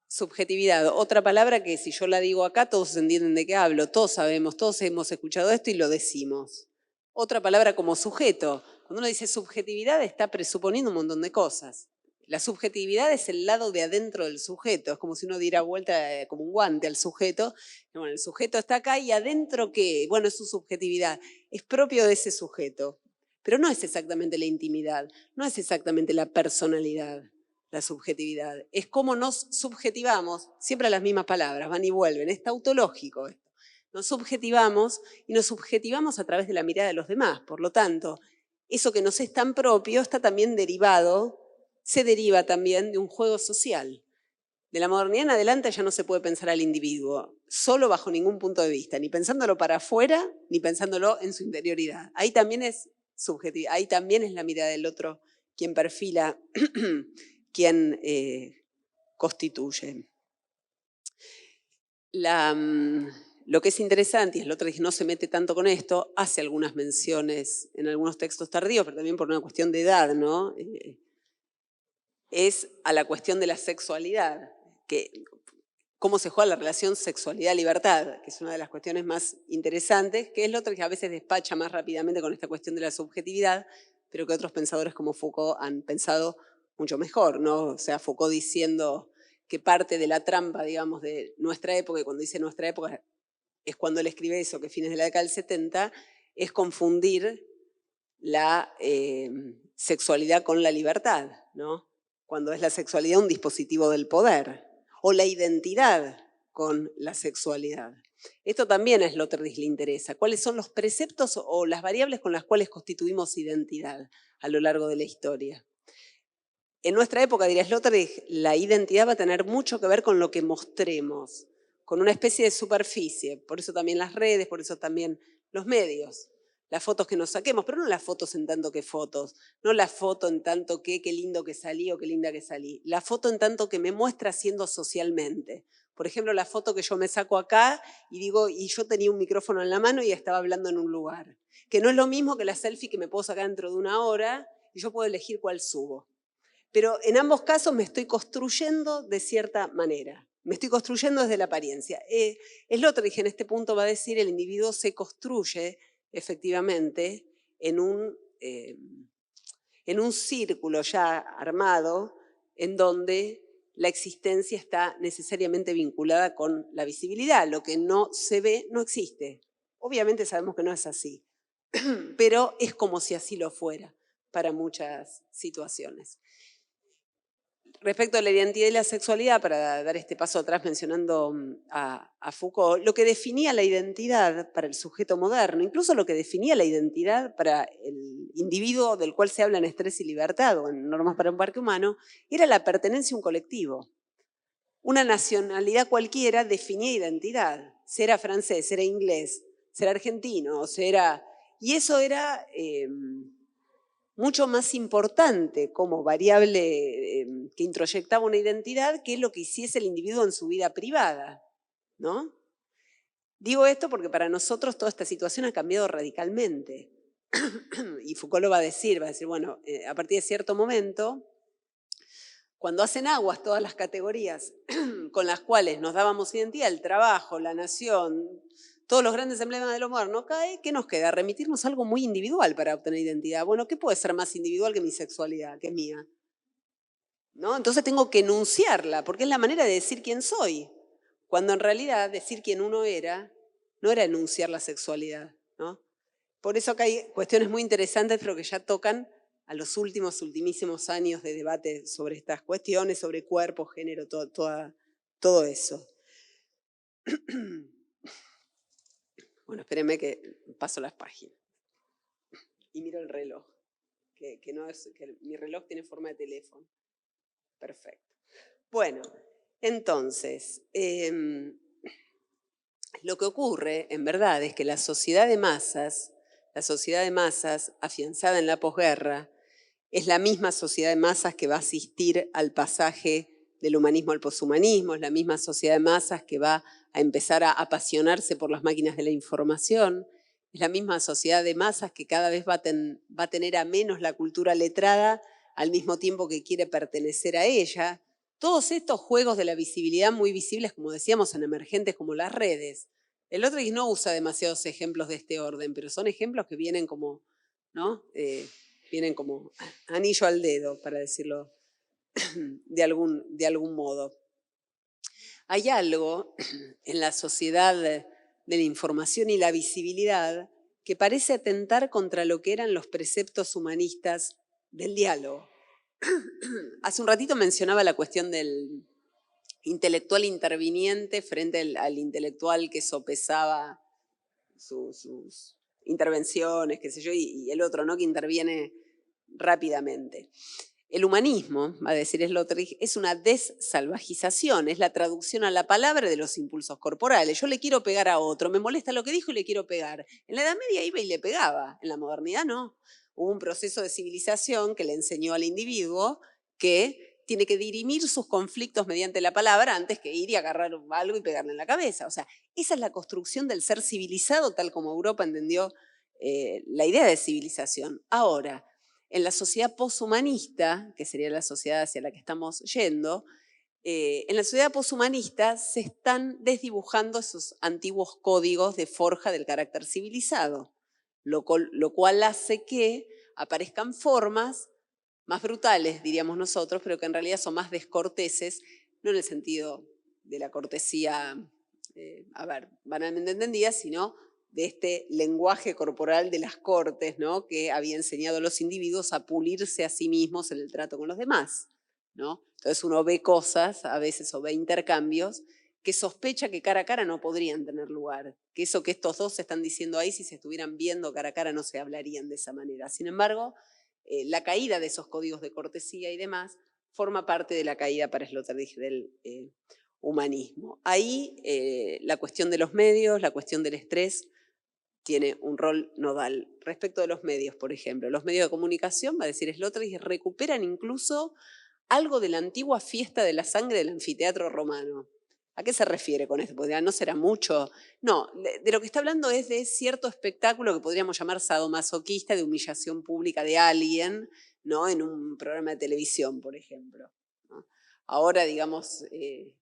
Subjetividad, otra palabra que si yo la digo acá, todos entienden de qué hablo, todos sabemos, todos hemos escuchado esto y lo decimos. Otra palabra como sujeto. Cuando uno dice subjetividad está presuponiendo un montón de cosas. La subjetividad es el lado de adentro del sujeto, es como si uno diera vuelta como un guante al sujeto. Bueno, el sujeto está acá y adentro ¿qué? Bueno, es su subjetividad, es propio de ese sujeto, pero no es exactamente la intimidad, no es exactamente la personalidad, la subjetividad. Es cómo nos subjetivamos, siempre las mismas palabras, van y vuelven, es tautológico esto. Nos subjetivamos y nos subjetivamos a través de la mirada de los demás, por lo tanto, eso que nos es tan propio está también derivado, se deriva también de un juego social. De la modernidad en adelante ya no se puede pensar al individuo solo bajo ningún punto de vista, ni pensándolo para afuera, ni pensándolo en su interioridad. Ahí también es subjetivo, ahí también es la mirada del otro quien perfila, quien constituye. Lo que es interesante, y el otro no se mete tanto con esto, hace algunas menciones en algunos textos tardíos, pero también por una cuestión de edad, ¿no? Es a la cuestión de la sexualidad, cómo se juega la relación sexualidad-libertad, que es una de las cuestiones más interesantes, que es lo otro que a veces despacha más rápidamente con esta cuestión de la subjetividad, pero que otros pensadores como Foucault han pensado mucho mejor, ¿no? O sea, Foucault diciendo que parte de la trampa, digamos, de nuestra época, y cuando dice nuestra época es cuando él escribe eso, que fines de la década del 70, es confundir la sexualidad con la libertad, ¿no? Cuando es la sexualidad un dispositivo del poder, o la identidad con la sexualidad. Esto también a Sloterdijk le interesa. ¿Cuáles son los preceptos o las variables con las cuales constituimos identidad a lo largo de la historia? En nuestra época, diría Sloterdijk, la identidad va a tener mucho que ver con lo que mostremos, con una especie de superficie. Por eso también las redes, por eso también los medios. Las fotos que nos saquemos, pero no las fotos en tanto que fotos, no la foto en tanto que qué lindo que salí o qué linda que salí. La foto en tanto que me muestra siendo socialmente. Por ejemplo, la foto que yo me saco acá y digo, y yo tenía un micrófono en la mano y estaba hablando en un lugar. Que no es lo mismo que la selfie que me puedo sacar dentro de una hora y yo puedo elegir cuál subo. Pero en ambos casos me estoy construyendo de cierta manera. Me estoy construyendo desde la apariencia. Sloterdijk en este punto va a decir el individuo se construye efectivamente en un círculo ya armado en donde la existencia está necesariamente vinculada con la visibilidad. Lo que no se ve no existe. Obviamente sabemos que no es así, pero es como si así lo fuera para muchas situaciones. Respecto a la identidad y la sexualidad, para dar este paso atrás mencionando a Foucault, lo que definía la identidad para el sujeto moderno, incluso lo que definía la identidad para el individuo del cual se habla en Estrés y Libertad o en Normas para un Parque Humano, era la pertenencia a un colectivo. Una nacionalidad cualquiera definía identidad. Será francés, será inglés, será argentino, será... Y eso era... mucho más importante como variable que introyectaba una identidad que lo que hiciese el individuo en su vida privada, ¿no? Digo esto porque para nosotros toda esta situación ha cambiado radicalmente. Y Foucault lo va a decir, bueno, a partir de cierto momento, cuando hacen aguas todas las categorías con las cuales nos dábamos identidad, el trabajo, la nación, todos los grandes emblemas de lo moderno cae, ¿qué nos queda? Remitirnos a algo muy individual para obtener identidad. Bueno, ¿qué puede ser más individual que mi sexualidad, que es mía? ¿No? Entonces tengo que enunciarla, porque es la manera de decir quién soy. Cuando en realidad decir quién uno era, no era enunciar la sexualidad, ¿no? Por eso acá hay cuestiones muy interesantes, pero que ya tocan a los ultimísimos años de debate sobre estas cuestiones, sobre cuerpo, género, todo eso. Bueno, espérenme que paso las páginas. Y miro el reloj, que mi reloj tiene forma de teléfono. Perfecto. Bueno, entonces, lo que ocurre, en verdad, es que la sociedad de masas afianzada en la posguerra, es la misma sociedad de masas que va a asistir al pasaje del humanismo al poshumanismo, es la misma sociedad de masas que va a empezar a apasionarse por las máquinas de la información, es la misma sociedad de masas que cada vez va a tener a menos la cultura letrada al mismo tiempo que quiere pertenecer a ella. Todos estos juegos de la visibilidad muy visibles, como decíamos, en emergentes como las redes. Sloterdijk no usa demasiados ejemplos de este orden, pero son ejemplos que vienen como, ¿no? Vienen como anillo al dedo, para decirlo de algún modo. Hay algo en la sociedad de la información y la visibilidad que parece atentar contra lo que eran los preceptos humanistas del diálogo. Hace un ratito mencionaba la cuestión del intelectual interviniente frente al intelectual que sopesaba sus intervenciones, qué sé yo, y el otro, ¿no?, que interviene rápidamente. El humanismo, va a decir Sloterdijk, es una dessalvajización, es la traducción a la palabra de los impulsos corporales. Yo le quiero pegar a otro, me molesta lo que dijo y le quiero pegar. En la Edad Media iba y le pegaba, en la modernidad no. Hubo un proceso de civilización que le enseñó al individuo que tiene que dirimir sus conflictos mediante la palabra antes que ir y agarrar algo y pegarle en la cabeza. O sea, esa es la construcción del ser civilizado, tal como Europa entendió la idea de civilización. Ahora, en la sociedad poshumanista, que sería la sociedad hacia la que estamos yendo, en la sociedad poshumanista se están desdibujando esos antiguos códigos de forja del carácter civilizado, lo cual hace que aparezcan formas más brutales, diríamos nosotros, pero que en realidad son más descorteses, no en el sentido de la cortesía, banalmente entendida, sino de este lenguaje corporal de las cortes, ¿no? Que había enseñado a los individuos a pulirse a sí mismos en el trato con los demás, ¿no? Entonces uno ve cosas a veces o ve intercambios que sospecha que cara a cara no podrían tener lugar, que eso que estos dos se están diciendo ahí, si se estuvieran viendo cara a cara no se hablarían de esa manera. Sin embargo, la caída de esos códigos de cortesía y demás forma parte de la caída para Sloterdijk del humanismo. Ahí la cuestión de los medios, la cuestión del estrés, tiene un rol nodal. Respecto de los medios, por ejemplo, los medios de comunicación, va a decir Sloterdijk, recuperan incluso algo de la antigua fiesta de la sangre del anfiteatro romano. ¿A qué se refiere con esto? Porque no será mucho. No, de lo que está hablando es de cierto espectáculo que podríamos llamar sadomasoquista, de humillación pública de alguien, ¿no? En un programa de televisión, por ejemplo, ¿no? Ahora, digamos,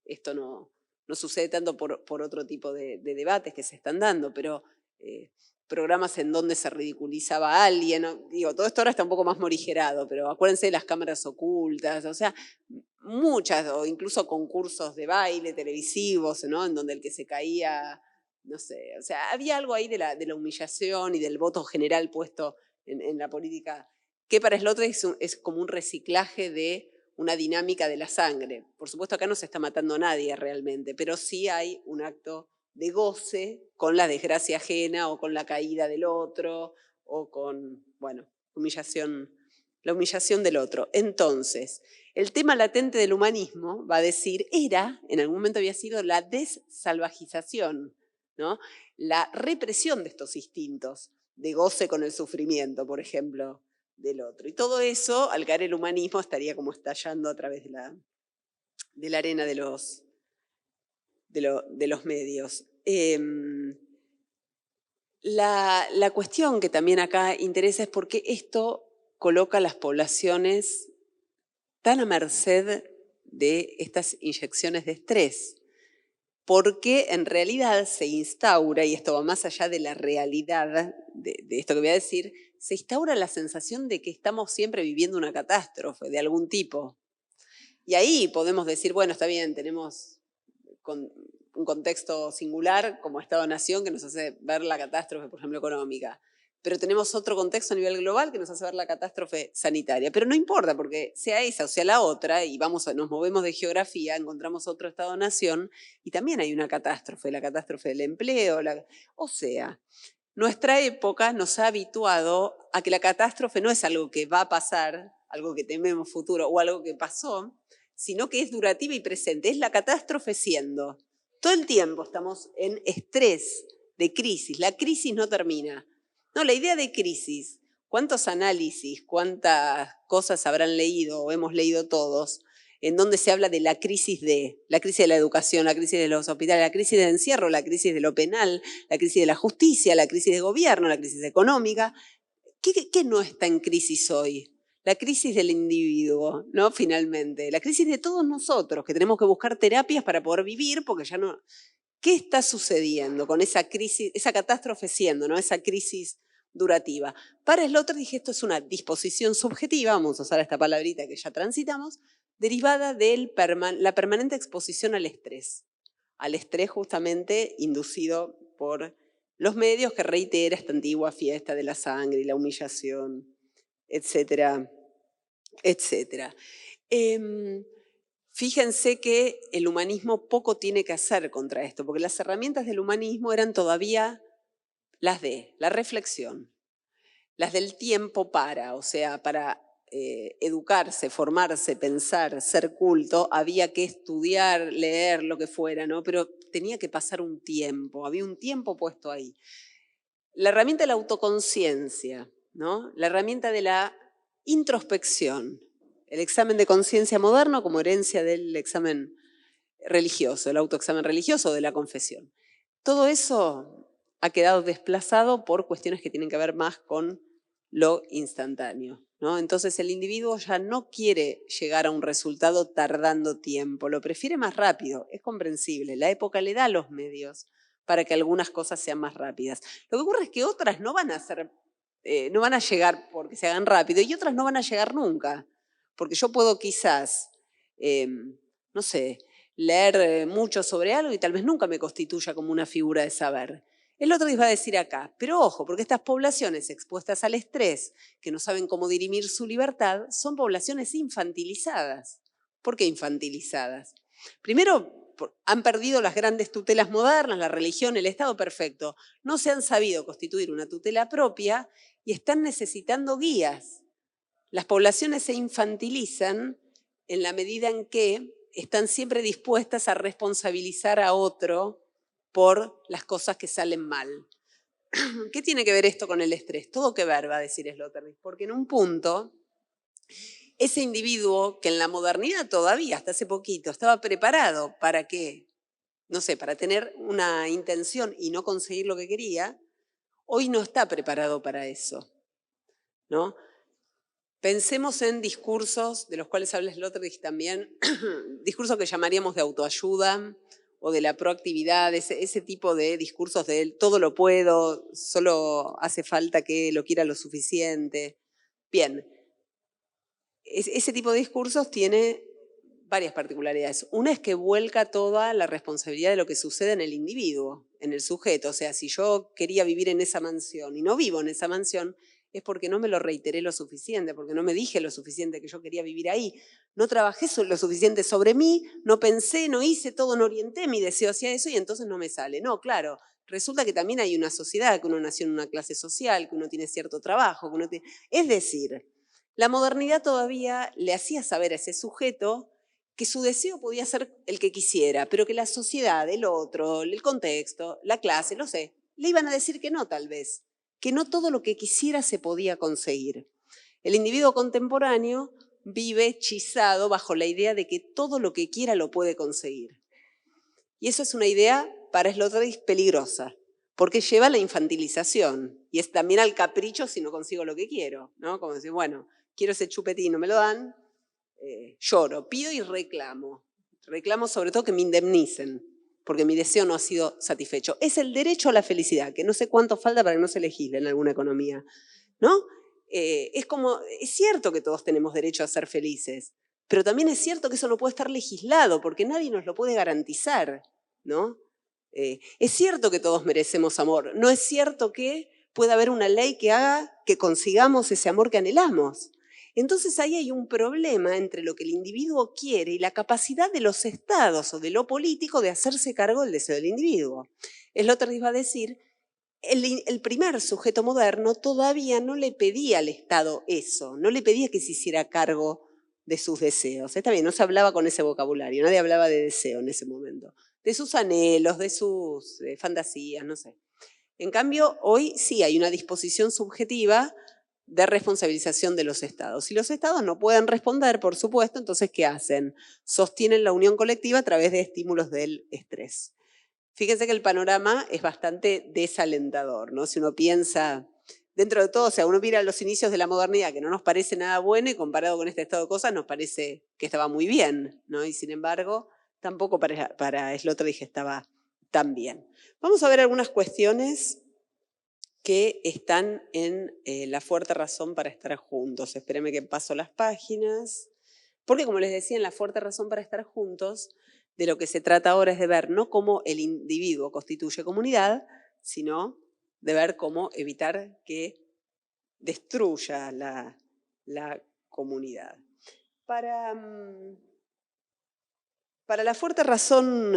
esto no sucede tanto por otro tipo de debates que se están dando, pero programas en donde se ridiculizaba a alguien, ¿no? Digo, todo esto ahora está un poco más morigerado, pero acuérdense de las cámaras ocultas, o sea, muchas, o incluso concursos de baile televisivos, ¿no? En donde el que se caía, no sé, o sea, había algo ahí de la humillación y del voto general puesto en la política, que para Sloterdijk es como un reciclaje de una dinámica de la sangre. Por supuesto acá no se está matando a nadie realmente, pero sí hay un acto de goce con la desgracia ajena o con la caída del otro o con, bueno, la humillación del otro. Entonces, el tema latente del humanismo, va a decir, en algún momento había sido la desalvajización, ¿no? La represión de estos instintos, de goce con el sufrimiento, por ejemplo, del otro. Y todo eso, al caer el humanismo, estaría como estallando a través de la arena de los medios. La cuestión que también acá interesa es por qué esto coloca a las poblaciones tan a merced de estas inyecciones de estrés. Porque en realidad se instaura, y esto va más allá de la realidad de esto que voy a decir, se instaura la sensación de que estamos siempre viviendo una catástrofe de algún tipo. Y ahí podemos decir, bueno, está bien, tenemos un contexto singular como Estado-Nación que nos hace ver la catástrofe, por ejemplo, económica. Pero tenemos otro contexto a nivel global que nos hace ver la catástrofe sanitaria. Pero no importa, porque sea esa o sea la otra, y nos movemos de geografía, encontramos otro Estado-Nación, y también hay una catástrofe, la catástrofe del empleo. O sea, nuestra época nos ha habituado a que la catástrofe no es algo que va a pasar, algo que tememos futuro, o algo que pasó, sino que es durativa y presente. Es la catástrofe siendo. Todo el tiempo estamos en estrés de crisis. La crisis no termina. No, la idea de crisis, ¿cuántos análisis, cuántas cosas habrán leído o hemos leído todos, en donde se habla de la crisis de la educación, la crisis de los hospitales, la crisis del encierro, la crisis de lo penal, la crisis de la justicia, la crisis de gobierno, la crisis económica? ¿Qué no está en crisis hoy? La crisis del individuo, ¿no? Finalmente. La crisis de todos nosotros, que tenemos que buscar terapias para poder vivir, porque ya no... ¿Qué está sucediendo con esa crisis, esa catástrofe siendo, ¿no? Esa crisis durativa? Para Sloterdijk esto es una disposición subjetiva, vamos a usar esta palabrita que ya transitamos, derivada de la permanente exposición al estrés justamente inducido por los medios, que reitera esta antigua fiesta de la sangre y la humillación, etcétera, etcétera. Fíjense que el humanismo poco tiene que hacer contra esto, porque las herramientas del humanismo eran todavía las de la reflexión, las del tiempo para, o sea, para educarse, formarse, pensar, ser culto, había que estudiar, leer, lo que fuera, ¿no? Pero tenía que pasar un tiempo, había un tiempo puesto ahí. La herramienta de la autoconciencia, ¿no? La herramienta de la introspección, el examen de conciencia moderno como herencia del examen religioso, el autoexamen religioso de la confesión. Todo eso ha quedado desplazado por cuestiones que tienen que ver más con lo instantáneo, ¿no? Entonces el individuo ya no quiere llegar a un resultado tardando tiempo, lo prefiere más rápido, es comprensible. La época le da los medios para que algunas cosas sean más rápidas. Lo que ocurre es que otras no van a llegar porque se hagan rápido y otras no van a llegar nunca. Porque yo puedo quizás, no sé, leer mucho sobre algo y tal vez nunca me constituya como una figura de saber. Sloterdijk va a decir acá, pero ojo, porque estas poblaciones expuestas al estrés, que no saben cómo dirimir su libertad, son poblaciones infantilizadas. ¿Por qué infantilizadas? Primero, han perdido las grandes tutelas modernas, la religión, el Estado, perfecto. No se han sabido constituir una tutela propia y están necesitando guías. Las poblaciones se infantilizan en la medida en que están siempre dispuestas a responsabilizar a otro por las cosas que salen mal. ¿Qué tiene que ver esto con el estrés? Todo que ver, va a decir Sloterdijk, porque en un punto, ese individuo que en la modernidad todavía, hasta hace poquito, estaba preparado para qué, no sé, para tener una intención y no conseguir lo que quería, hoy no está preparado para eso, ¿no? Pensemos en discursos, de los cuales habla Sloterdijk también, discursos que llamaríamos de autoayuda o de la proactividad, ese tipo de discursos de todo lo puedo, solo hace falta que lo quiera lo suficiente. Bien, ese tipo de discursos tiene varias particularidades. Una es que vuelca toda la responsabilidad de lo que sucede en el individuo, en el sujeto. O sea, si yo quería vivir en esa mansión y no vivo en esa mansión, es porque no me lo reiteré lo suficiente, porque no me dije lo suficiente que yo quería vivir ahí. No trabajé lo suficiente sobre mí, no pensé, no hice todo, no orienté mi deseo hacia eso y entonces no me sale. No, claro, resulta que también hay una sociedad, que uno nació en una clase social, que uno tiene cierto trabajo, que uno tiene... Es decir, la modernidad todavía le hacía saber a ese sujeto que su deseo podía ser el que quisiera, pero que la sociedad, el otro, el contexto, la clase, no sé, le iban a decir que no tal vez, que no todo lo que quisiera se podía conseguir. El individuo contemporáneo vive hechizado bajo la idea de que todo lo que quiera lo puede conseguir. Y eso es una idea para Sloterdijk peligrosa, porque lleva a la infantilización y es también al capricho si no consigo lo que quiero, ¿no? Como decir, bueno, quiero ese chupetín, no me lo dan, lloro, pido y reclamo. Reclamo sobre todo que me indemnicen, porque mi deseo no ha sido satisfecho. Es el derecho a la felicidad, que no sé cuánto falta para que no se legisle en alguna economía, ¿no? Es cierto que todos tenemos derecho a ser felices, pero también es cierto que eso no puede estar legislado, porque nadie nos lo puede garantizar, ¿no? Es cierto que todos merecemos amor, no es cierto que pueda haber una ley que haga que consigamos ese amor que anhelamos. Entonces ahí hay un problema entre lo que el individuo quiere y la capacidad de los estados o de lo político de hacerse cargo del deseo del individuo. Sloterdijk va a decir, el primer sujeto moderno todavía no le pedía al Estado eso, no le pedía que se hiciera cargo de sus deseos. Está bien, no se hablaba con ese vocabulario, nadie hablaba de deseo en ese momento, de sus anhelos, de sus fantasías, no sé. En cambio, hoy sí hay una disposición subjetiva de responsabilización de los estados. Si los estados no pueden responder, por supuesto, entonces, ¿qué hacen? Sostienen la unión colectiva a través de estímulos del estrés. Fíjense que el panorama es bastante desalentador, ¿no? Si uno piensa, dentro de todo, o sea, uno mira los inicios de la modernidad, que no nos parece nada bueno, y comparado con este estado de cosas, nos parece que estaba muy bien, ¿no? Y sin embargo, tampoco para Sloterdijk estaba tan bien. Vamos a ver algunas cuestiones que están en La fuerte razón para estar juntos. Espérenme que paso las páginas. Porque, como les decía, en La fuerte razón para estar juntos, de lo que se trata ahora es de ver no cómo el individuo constituye comunidad, sino de ver cómo evitar que destruya la comunidad. Para La fuerte razón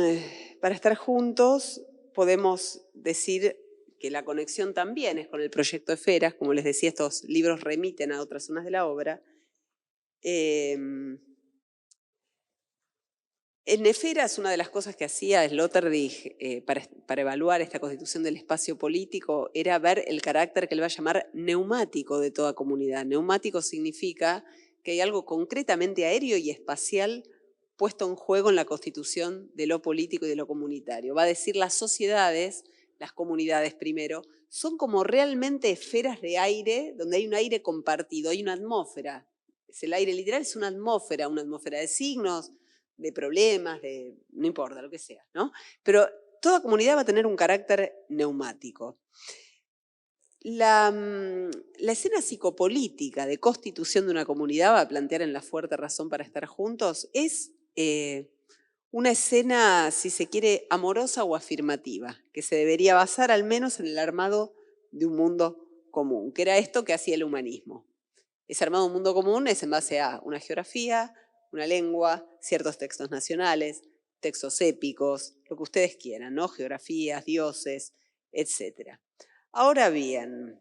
para estar juntos, podemos decir que la conexión también es con el proyecto Esferas. Como les decía, estos libros remiten a otras zonas de la obra. En Esferas, una de las cosas que hacía Sloterdijk para evaluar esta constitución del espacio político era ver el carácter que él va a llamar neumático de toda comunidad. Neumático significa que hay algo concretamente aéreo y espacial puesto en juego en la constitución de lo político y de lo comunitario. Va a decir las sociedades, las comunidades primero, son como realmente esferas de aire, donde hay un aire compartido, hay una atmósfera. El aire literal es una atmósfera de signos, de problemas, no importa, lo que sea, ¿no? Pero toda comunidad va a tener un carácter neumático. La escena psicopolítica de constitución de una comunidad, va a plantear en La fuerte razón para estar juntos, es una escena, si se quiere, amorosa o afirmativa, que se debería basar al menos en el armado de un mundo común, que era esto que hacía el humanismo. Ese armado de un mundo común es en base a una geografía, una lengua, ciertos textos nacionales, textos épicos, lo que ustedes quieran, ¿no? Geografías, dioses, etc. Ahora bien,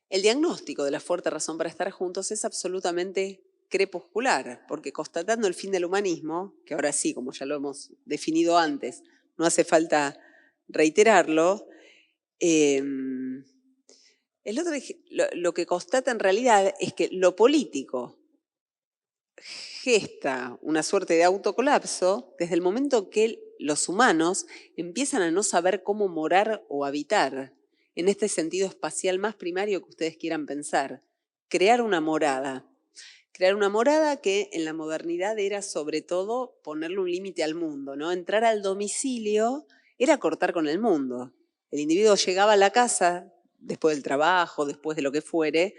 el diagnóstico de la fuerte razón para estar juntos es absolutamente crepuscular, porque constatando el fin del humanismo, que ahora sí, como ya lo hemos definido antes, no hace falta reiterarlo, lo que constata en realidad es que lo político gesta una suerte de autocolapso desde el momento que los humanos empiezan a no saber cómo morar o habitar, en este sentido espacial más primario que ustedes quieran pensar. Crear una morada. Crear una morada que en la modernidad era sobre todo ponerle un límite al mundo, ¿no? Entrar al domicilio era cortar con el mundo. El individuo llegaba a la casa después del trabajo, después de lo que fuere,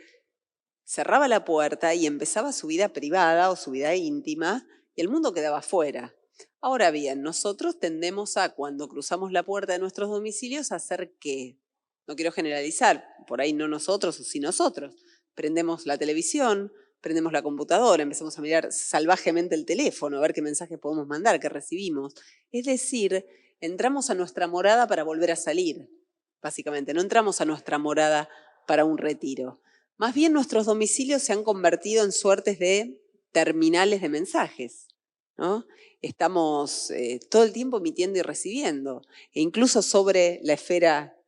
cerraba la puerta y empezaba su vida privada o su vida íntima y el mundo quedaba afuera. Ahora bien, nosotros tendemos a, cuando cruzamos la puerta de nuestros domicilios, a hacer ¿qué? No quiero generalizar, por ahí no nosotros o sí nosotros. Prendemos la televisión, prendemos la computadora, empezamos a mirar salvajemente el teléfono, a ver qué mensajes podemos mandar, qué recibimos. Es decir, entramos a nuestra morada para volver a salir, básicamente. No entramos a nuestra morada para un retiro. Más bien nuestros domicilios se han convertido en suertes de terminales de mensajes, ¿no? Estamos todo el tiempo emitiendo y recibiendo. E incluso sobre la esfera,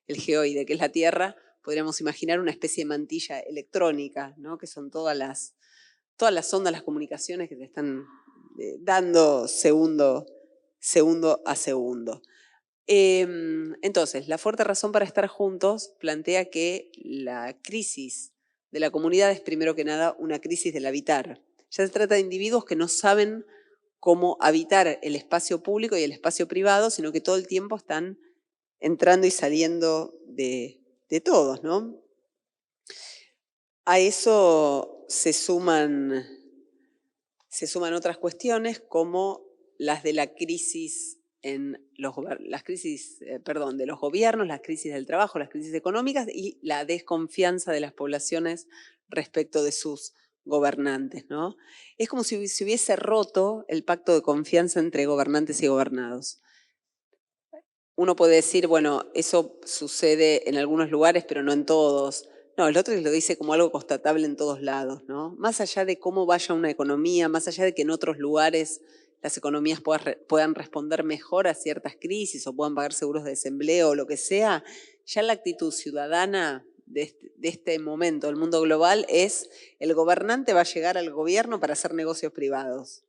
el geoide, que es la Tierra, podríamos imaginar una especie de mantilla electrónica, ¿no? Que son todas las ondas, las comunicaciones que te están dando segundo a segundo. Entonces, la fuerte razón para estar juntos plantea que la crisis de la comunidad es primero que nada una crisis del habitar. Ya se trata de individuos que no saben cómo habitar el espacio público y el espacio privado, sino que todo el tiempo están entrando y saliendo de todos, ¿no? A eso se suman otras cuestiones como las de la crisis de los gobiernos, las crisis del trabajo, las crisis económicas y la desconfianza de las poblaciones respecto de sus gobernantes, ¿no? Es como si se hubiese roto el pacto de confianza entre gobernantes y gobernados. Uno puede decir, bueno, eso sucede en algunos lugares, pero no en todos. No, el otro lo dice como algo constatable en todos lados, ¿no? Más allá de cómo vaya una economía, más allá de que en otros lugares las economías puedan responder mejor a ciertas crisis o puedan pagar seguros de desempleo o lo que sea, ya la actitud ciudadana de este momento del mundo global es el gobernante va a llegar al gobierno para hacer negocios privados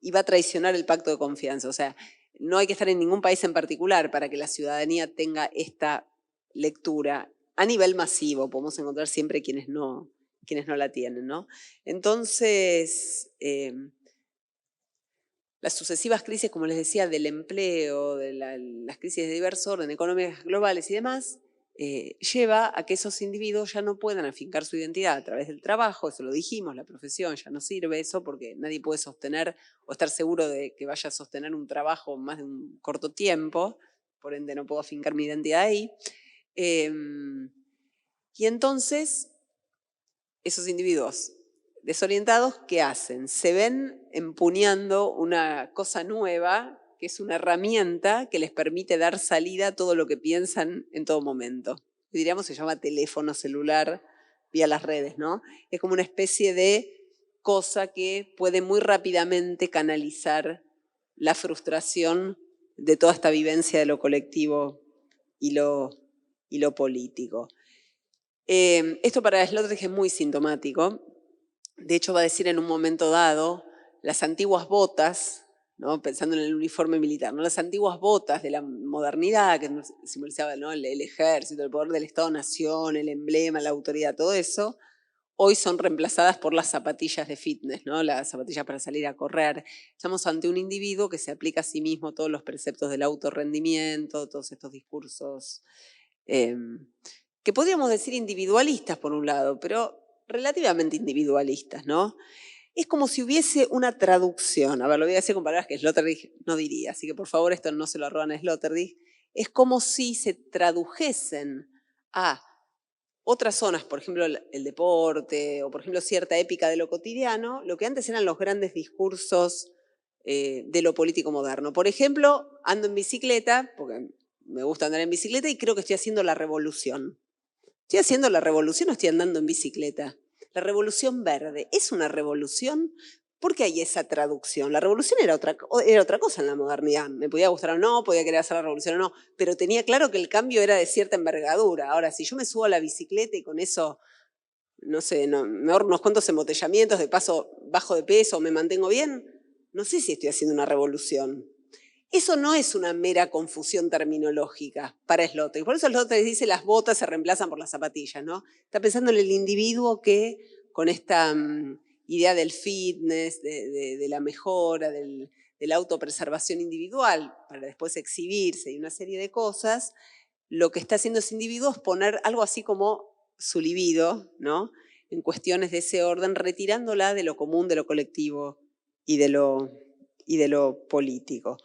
y va a traicionar el pacto de confianza. O sea, no hay que estar en ningún país en particular para que la ciudadanía tenga esta lectura. A nivel masivo, podemos encontrar siempre quienes no la tienen, ¿no? Entonces, las sucesivas crisis, como les decía, del empleo, de las crisis de diverso orden, económicas globales y demás, lleva a que esos individuos ya no puedan afincar su identidad a través del trabajo, eso lo dijimos, la profesión ya no sirve eso porque nadie puede sostener o estar seguro de que vaya a sostener un trabajo más de un corto tiempo, por ende no puedo afincar mi identidad ahí. Y entonces, esos individuos desorientados, ¿qué hacen? Se ven empuñando una cosa nueva, que es una herramienta que les permite dar salida a todo lo que piensan en todo momento. Diríamos, se llama teléfono celular vía las redes, ¿no? Es como una especie de cosa que puede muy rápidamente canalizar la frustración de toda esta vivencia de lo colectivo y lo político. Esto para Sloterdijk es muy sintomático. De hecho, va a decir en un momento dado, las antiguas botas, ¿no? Pensando en el uniforme militar, ¿no? Las antiguas botas de la modernidad, que simbolizaba, ¿no? el ejército, el poder del Estado-Nación, el emblema, la autoridad, todo eso, hoy son reemplazadas por las zapatillas de fitness, ¿no? Las zapatillas para salir a correr. Estamos ante un individuo que se aplica a sí mismo todos los preceptos del autorrendimiento, todos estos discursos que podríamos decir individualistas por un lado, pero relativamente individualistas, ¿no? es como si hubiese una traducción. A ver, lo voy a decir con palabras que Sloterdijk no diría, así que por favor esto no se lo roban a Sloterdijk. Es como si se tradujesen a otras zonas, por ejemplo el deporte o por ejemplo cierta épica de lo cotidiano, lo que antes eran los grandes discursos de lo político moderno. Por ejemplo, ando en bicicleta, porque me gusta andar en bicicleta y creo que estoy haciendo la revolución. ¿Estoy haciendo la revolución o estoy andando en bicicleta? La revolución verde, ¿es una revolución? ¿Por qué hay esa traducción? La revolución era otra cosa en la modernidad. Me podía gustar o no, podía querer hacer la revolución o no, pero tenía claro que el cambio era de cierta envergadura. Ahora, si yo me subo a la bicicleta y con eso, no sé, me ahorro unos cuantos embotellamientos, de paso bajo de peso, me mantengo bien, no sé si estoy haciendo una revolución. Eso no es una mera confusión terminológica para Sloterdijk. Por eso Sloterdijk dice las botas se reemplazan por las zapatillas, ¿no? Está pensando en el individuo que con esta idea del fitness, de la mejora, de la autopreservación individual, para después exhibirse y una serie de cosas, lo que está haciendo ese individuo es poner algo así como su libido, ¿no? En cuestiones de ese orden, retirándola de lo común, de lo colectivo y de lo político.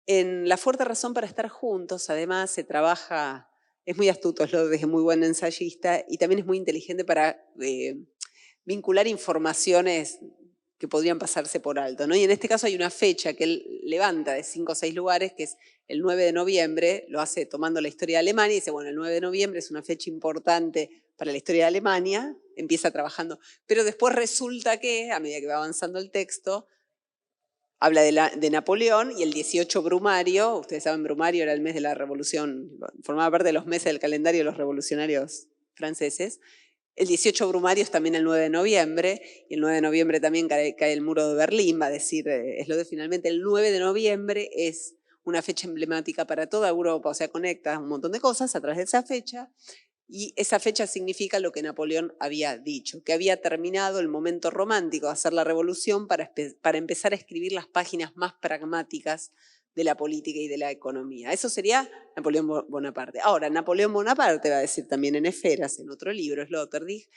En La fuerte razón para estar juntos, además, se trabaja, es muy astuto, es muy buen ensayista y también es muy inteligente para vincular informaciones que podrían pasarse por alto, ¿no? Y en este caso hay una fecha que él levanta de 5 o 6 lugares, que es el 9 de noviembre, lo hace tomando la historia de Alemania y dice, bueno, el 9 de noviembre es una fecha importante para la historia de Alemania, empieza trabajando, pero después resulta que, a medida que va avanzando el texto, habla de Napoleón y el 18 Brumario, ustedes saben, Brumario era el mes de la revolución, formaba parte de los meses del calendario de los revolucionarios franceses. El 18 Brumario es también el 9 de noviembre, y el 9 de noviembre también cae el muro de Berlín, va a decir Sloterdijk, finalmente el 9 de noviembre es una fecha emblemática para toda Europa, o sea, conecta un montón de cosas a través de esa fecha, y esa fecha significa lo que Napoleón había dicho, que había terminado el momento romántico de hacer la revolución para empezar a escribir las páginas más pragmáticas de la política y de la economía. Eso sería Napoleón Bonaparte. Ahora, Napoleón Bonaparte, va a decir también en Esferas, en otro libro, Sloterdijk,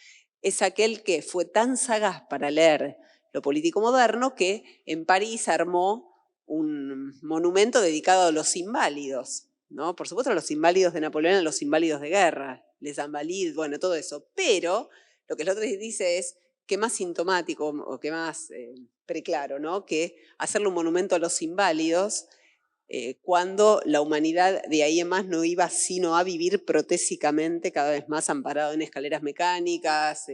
es aquel que fue tan sagaz para leer lo político moderno que en París armó un monumento dedicado a los inválidos, ¿no? Por supuesto, los inválidos de Napoleón eran los inválidos de guerra, les invalides, bueno, todo eso. Pero lo que Sloterdijk dice es que más sintomático o que más preclaro, ¿no? Que hacerle un monumento a los inválidos cuando la humanidad de ahí en más no iba sino a vivir protésicamente, cada vez más amparado en escaleras mecánicas,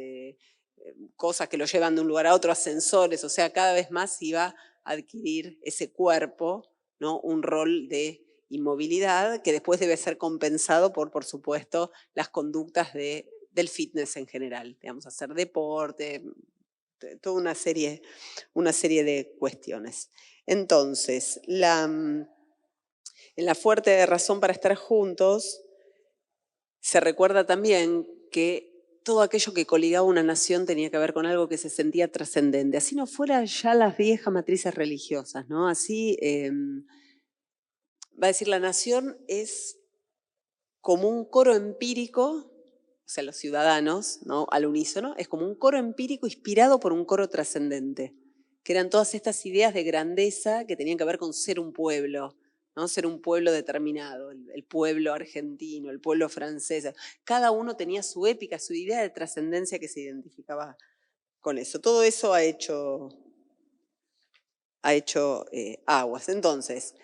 cosas que lo llevan de un lugar a otro, ascensores, o sea, cada vez más iba a adquirir ese cuerpo, ¿no? Un rol de inmovilidad que después debe ser compensado por supuesto, las conductas del fitness en general, digamos, hacer deporte, toda una serie de cuestiones. Entonces, en La fuerte razón para estar juntos, se recuerda también que todo aquello que coligaba una nación tenía que ver con algo que se sentía trascendente. Así no fuera ya las viejas matrices religiosas, ¿no? Así, va a decir, la nación es como un coro empírico, o sea, los ciudadanos, ¿no? Al unísono, es como un coro empírico inspirado por un coro trascendente, que eran todas estas ideas de grandeza que tenían que ver con ser un pueblo, ¿no? Ser un pueblo determinado, el pueblo argentino, el pueblo francés. Cada uno tenía su épica, su idea de trascendencia que se identificaba con eso. Todo eso ha hecho aguas. Entonces,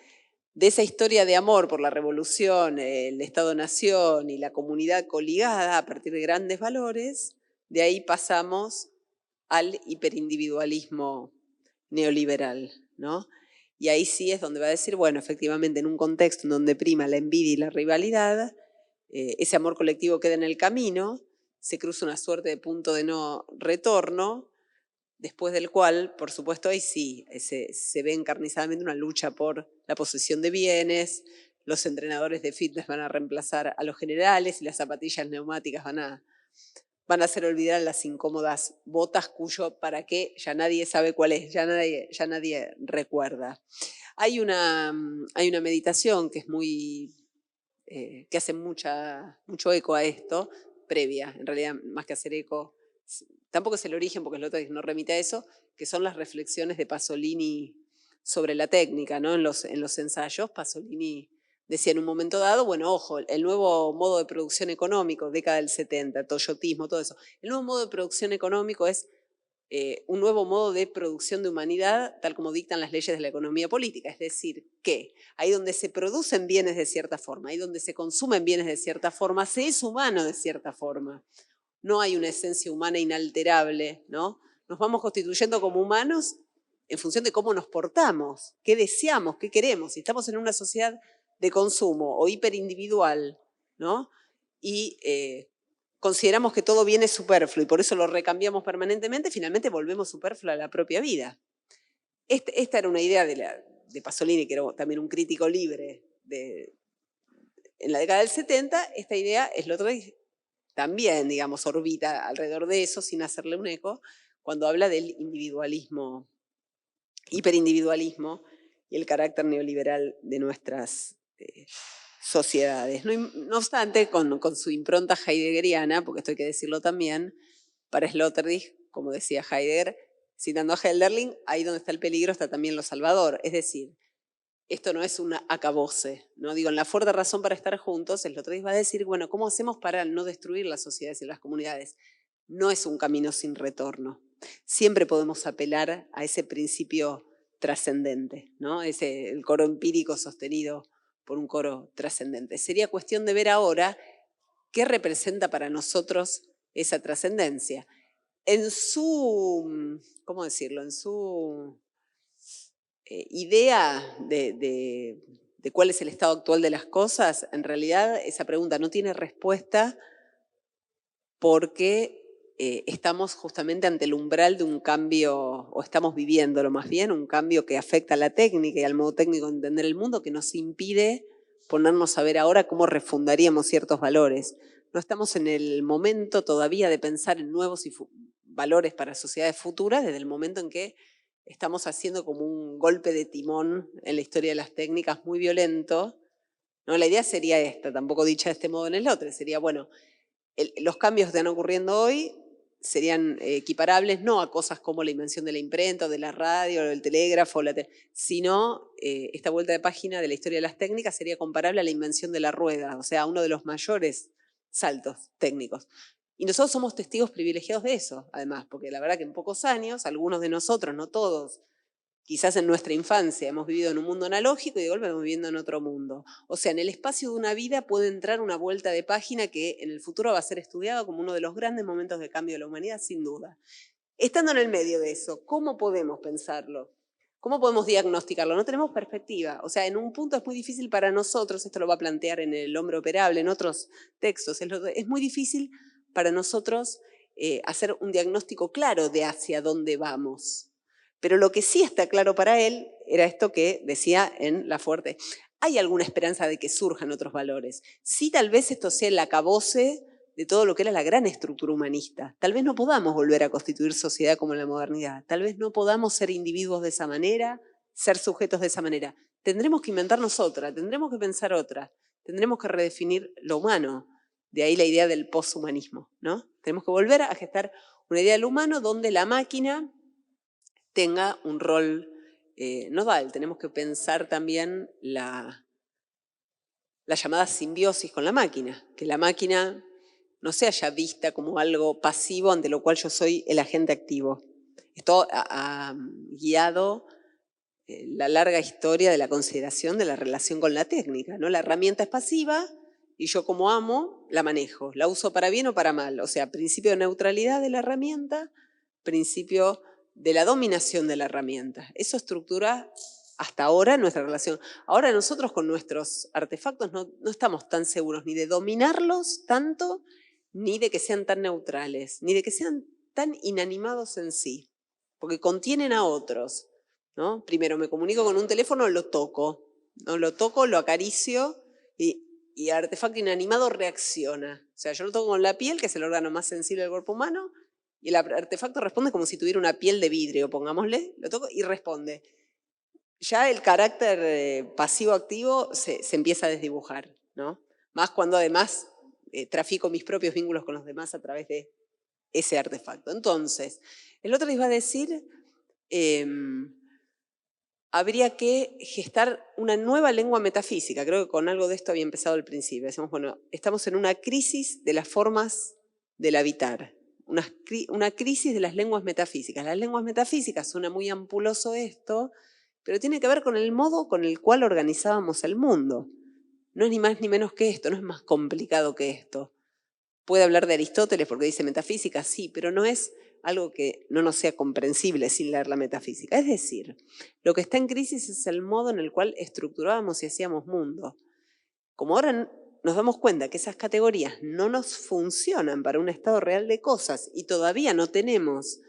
de esa historia de amor por la revolución, el Estado-Nación y la comunidad coligada a partir de grandes valores, de ahí pasamos al hiperindividualismo neoliberal, ¿no? Y ahí sí es donde va a decir, bueno, efectivamente, en un contexto en donde prima la envidia y la rivalidad, ese amor colectivo queda en el camino, se cruza una suerte de punto de no retorno, después del cual, por supuesto, ahí sí se ve encarnizadamente una lucha por la posesión de bienes, los entrenadores de fitness van a reemplazar a los generales y las zapatillas neumáticas van a hacer olvidar las incómodas botas cuyo para qué ya nadie sabe cuál es, ya nadie recuerda. Hay una meditación que es que hace mucho eco a esto, previa, en realidad más que hacer eco, tampoco es el origen, porque Sloterdijk no remite a eso, que son las reflexiones de Pasolini sobre la técnica, ¿no? En los ensayos, Pasolini decía en un momento dado, bueno, ojo, el nuevo modo de producción económico, década del 70, toyotismo, todo eso, el nuevo modo de producción económico es un nuevo modo de producción de humanidad, tal como dictan las leyes de la economía política. Es decir, que ahí donde se producen bienes de cierta forma, ahí donde se consumen bienes de cierta forma, se es humano de cierta forma. No hay una esencia humana inalterable, ¿no? Nos vamos constituyendo como humanos en función de cómo nos portamos, qué deseamos, qué queremos. Si estamos en una sociedad de consumo o hiperindividual, ¿no? Y consideramos que todo viene superfluo y por eso lo recambiamos permanentemente, finalmente volvemos superfluo a la propia vida. Esta era una idea de Pasolini, que era también un crítico libre en la década del 70, esta idea Sloterdijk también, digamos, orbita alrededor de eso sin hacerle un eco, cuando habla del individualismo, hiperindividualismo y el carácter neoliberal de nuestras sociedades. No obstante, con su impronta heideggeriana, porque esto hay que decirlo también, para Sloterdijk, como decía Heidegger, citando a Hölderlin, ahí donde está el peligro está también lo salvador. Es decir, esto no es un acabose, ¿no? Digo, en la fuerte razón para estar juntos, Sloterdijk va a decir, bueno, ¿cómo hacemos para no destruir las sociedades y las comunidades? No es un camino sin retorno. Siempre podemos apelar a ese principio trascendente, ¿no? El coro empírico sostenido por un coro trascendente. Sería cuestión de ver ahora qué representa para nosotros esa trascendencia. En su, ¿cómo decirlo? En su idea de cuál es el estado actual de las cosas, en realidad esa pregunta no tiene respuesta porque estamos justamente ante el umbral de un cambio, o estamos viviéndolo más bien, un cambio que afecta a la técnica y al modo técnico de entender el mundo, que nos impide ponernos a ver ahora cómo refundaríamos ciertos valores. No estamos en el momento todavía de pensar en nuevos valores para sociedades futuras, desde el momento en que estamos haciendo como un golpe de timón en la historia de las técnicas muy violento. ¿No? La idea sería esta, tampoco dicha de este modo en el otro, sería, bueno, los cambios que están ocurriendo hoy serían equiparables no a cosas como la invención de la imprenta, o de la radio, o del telégrafo, sino esta vuelta de página de la historia de las técnicas sería comparable a la invención de la rueda, o sea, uno de los mayores saltos técnicos. Y nosotros somos testigos privilegiados de eso, además, porque la verdad que en pocos años, algunos de nosotros, no todos, quizás en nuestra infancia hemos vivido en un mundo analógico y de golpe estamos viviendo en otro mundo. O sea, en el espacio de una vida puede entrar una vuelta de página que en el futuro va a ser estudiado como uno de los grandes momentos de cambio de la humanidad, sin duda. Estando en el medio de eso, ¿cómo podemos pensarlo? ¿Cómo podemos diagnosticarlo? No tenemos perspectiva. O sea, en un punto es muy difícil para nosotros, esto lo va a plantear en El hombre operable, en otros textos, es muy difícil para nosotros hacer un diagnóstico claro de hacia dónde vamos. Pero lo que sí está claro para él era esto que decía en La Fuerte. Hay alguna esperanza de que surjan otros valores. Sí, tal vez esto sea el acabose de todo lo que era la gran estructura humanista. Tal vez no podamos volver a constituir sociedad como en la modernidad. Tal vez no podamos ser individuos de esa manera, ser sujetos de esa manera. Tendremos que inventarnos otra, tendremos que pensar otra, tendremos que redefinir lo humano. De ahí la idea del poshumanismo, ¿no? Tenemos que volver a gestar una idea del humano donde la máquina tenga un rol nodal. Tenemos que pensar también la llamada simbiosis con la máquina, que la máquina no sea ya vista como algo pasivo ante lo cual yo soy el agente activo. Esto ha guiado la larga historia de la consideración de la relación con la técnica, ¿no? La herramienta es pasiva y yo como amo la manejo, la uso para bien o para mal. O sea, principio de neutralidad de la herramienta, principio de la dominación de la herramienta. Eso estructura hasta ahora nuestra relación. Ahora nosotros con nuestros artefactos no estamos tan seguros ni de dominarlos tanto, ni de que sean tan neutrales, ni de que sean tan inanimados en sí, porque contienen a otros, ¿no? Primero me comunico con un teléfono, lo toco, ¿no? Lo toco, lo acaricio y el artefacto inanimado reacciona. O sea, yo lo toco con la piel, que es el órgano más sensible del cuerpo humano, y el artefacto responde como si tuviera una piel de vidrio, pongámosle, lo toco y responde. Ya el carácter pasivo-activo se empieza a desdibujar, ¿no? Más cuando además trafico mis propios vínculos con los demás a través de ese artefacto. Entonces, el otro les va a decir, habría que gestar una nueva lengua metafísica. Creo que con algo de esto había empezado al principio. Decimos, bueno, estamos en una crisis de las formas del habitar, una crisis de las lenguas metafísicas. Las lenguas metafísicas, suena muy ampuloso esto, pero tiene que ver con el modo con el cual organizábamos el mundo. No es ni más ni menos que esto, no es más complicado que esto. Puede hablar de Aristóteles porque dice metafísica, sí, pero no es algo que no nos sea comprensible sin leer la metafísica. Es decir, lo que está en crisis es el modo en el cual estructurábamos y hacíamos mundo. Como ahora nos damos cuenta que esas categorías no nos funcionan para un estado real de cosas y todavía no tenemos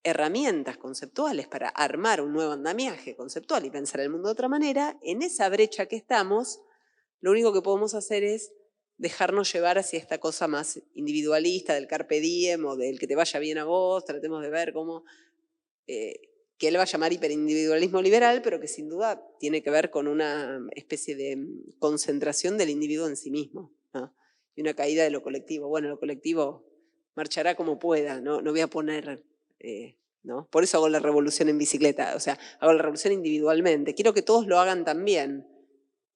herramientas conceptuales para armar un nuevo andamiaje conceptual y pensar el mundo de otra manera, en esa brecha que estamos, lo único que podemos hacer es dejarnos llevar hacia esta cosa más individualista del carpe diem o del que te vaya bien a vos, tratemos de ver cómo, que él va a llamar hiperindividualismo liberal, pero que sin duda tiene que ver con una especie de concentración del individuo en sí mismo, ¿no? Y una caída de lo colectivo. Bueno, lo colectivo marchará como pueda, no voy a poner, ¿no? Por eso hago la revolución en bicicleta, o sea, hago la revolución individualmente. Quiero que todos lo hagan también,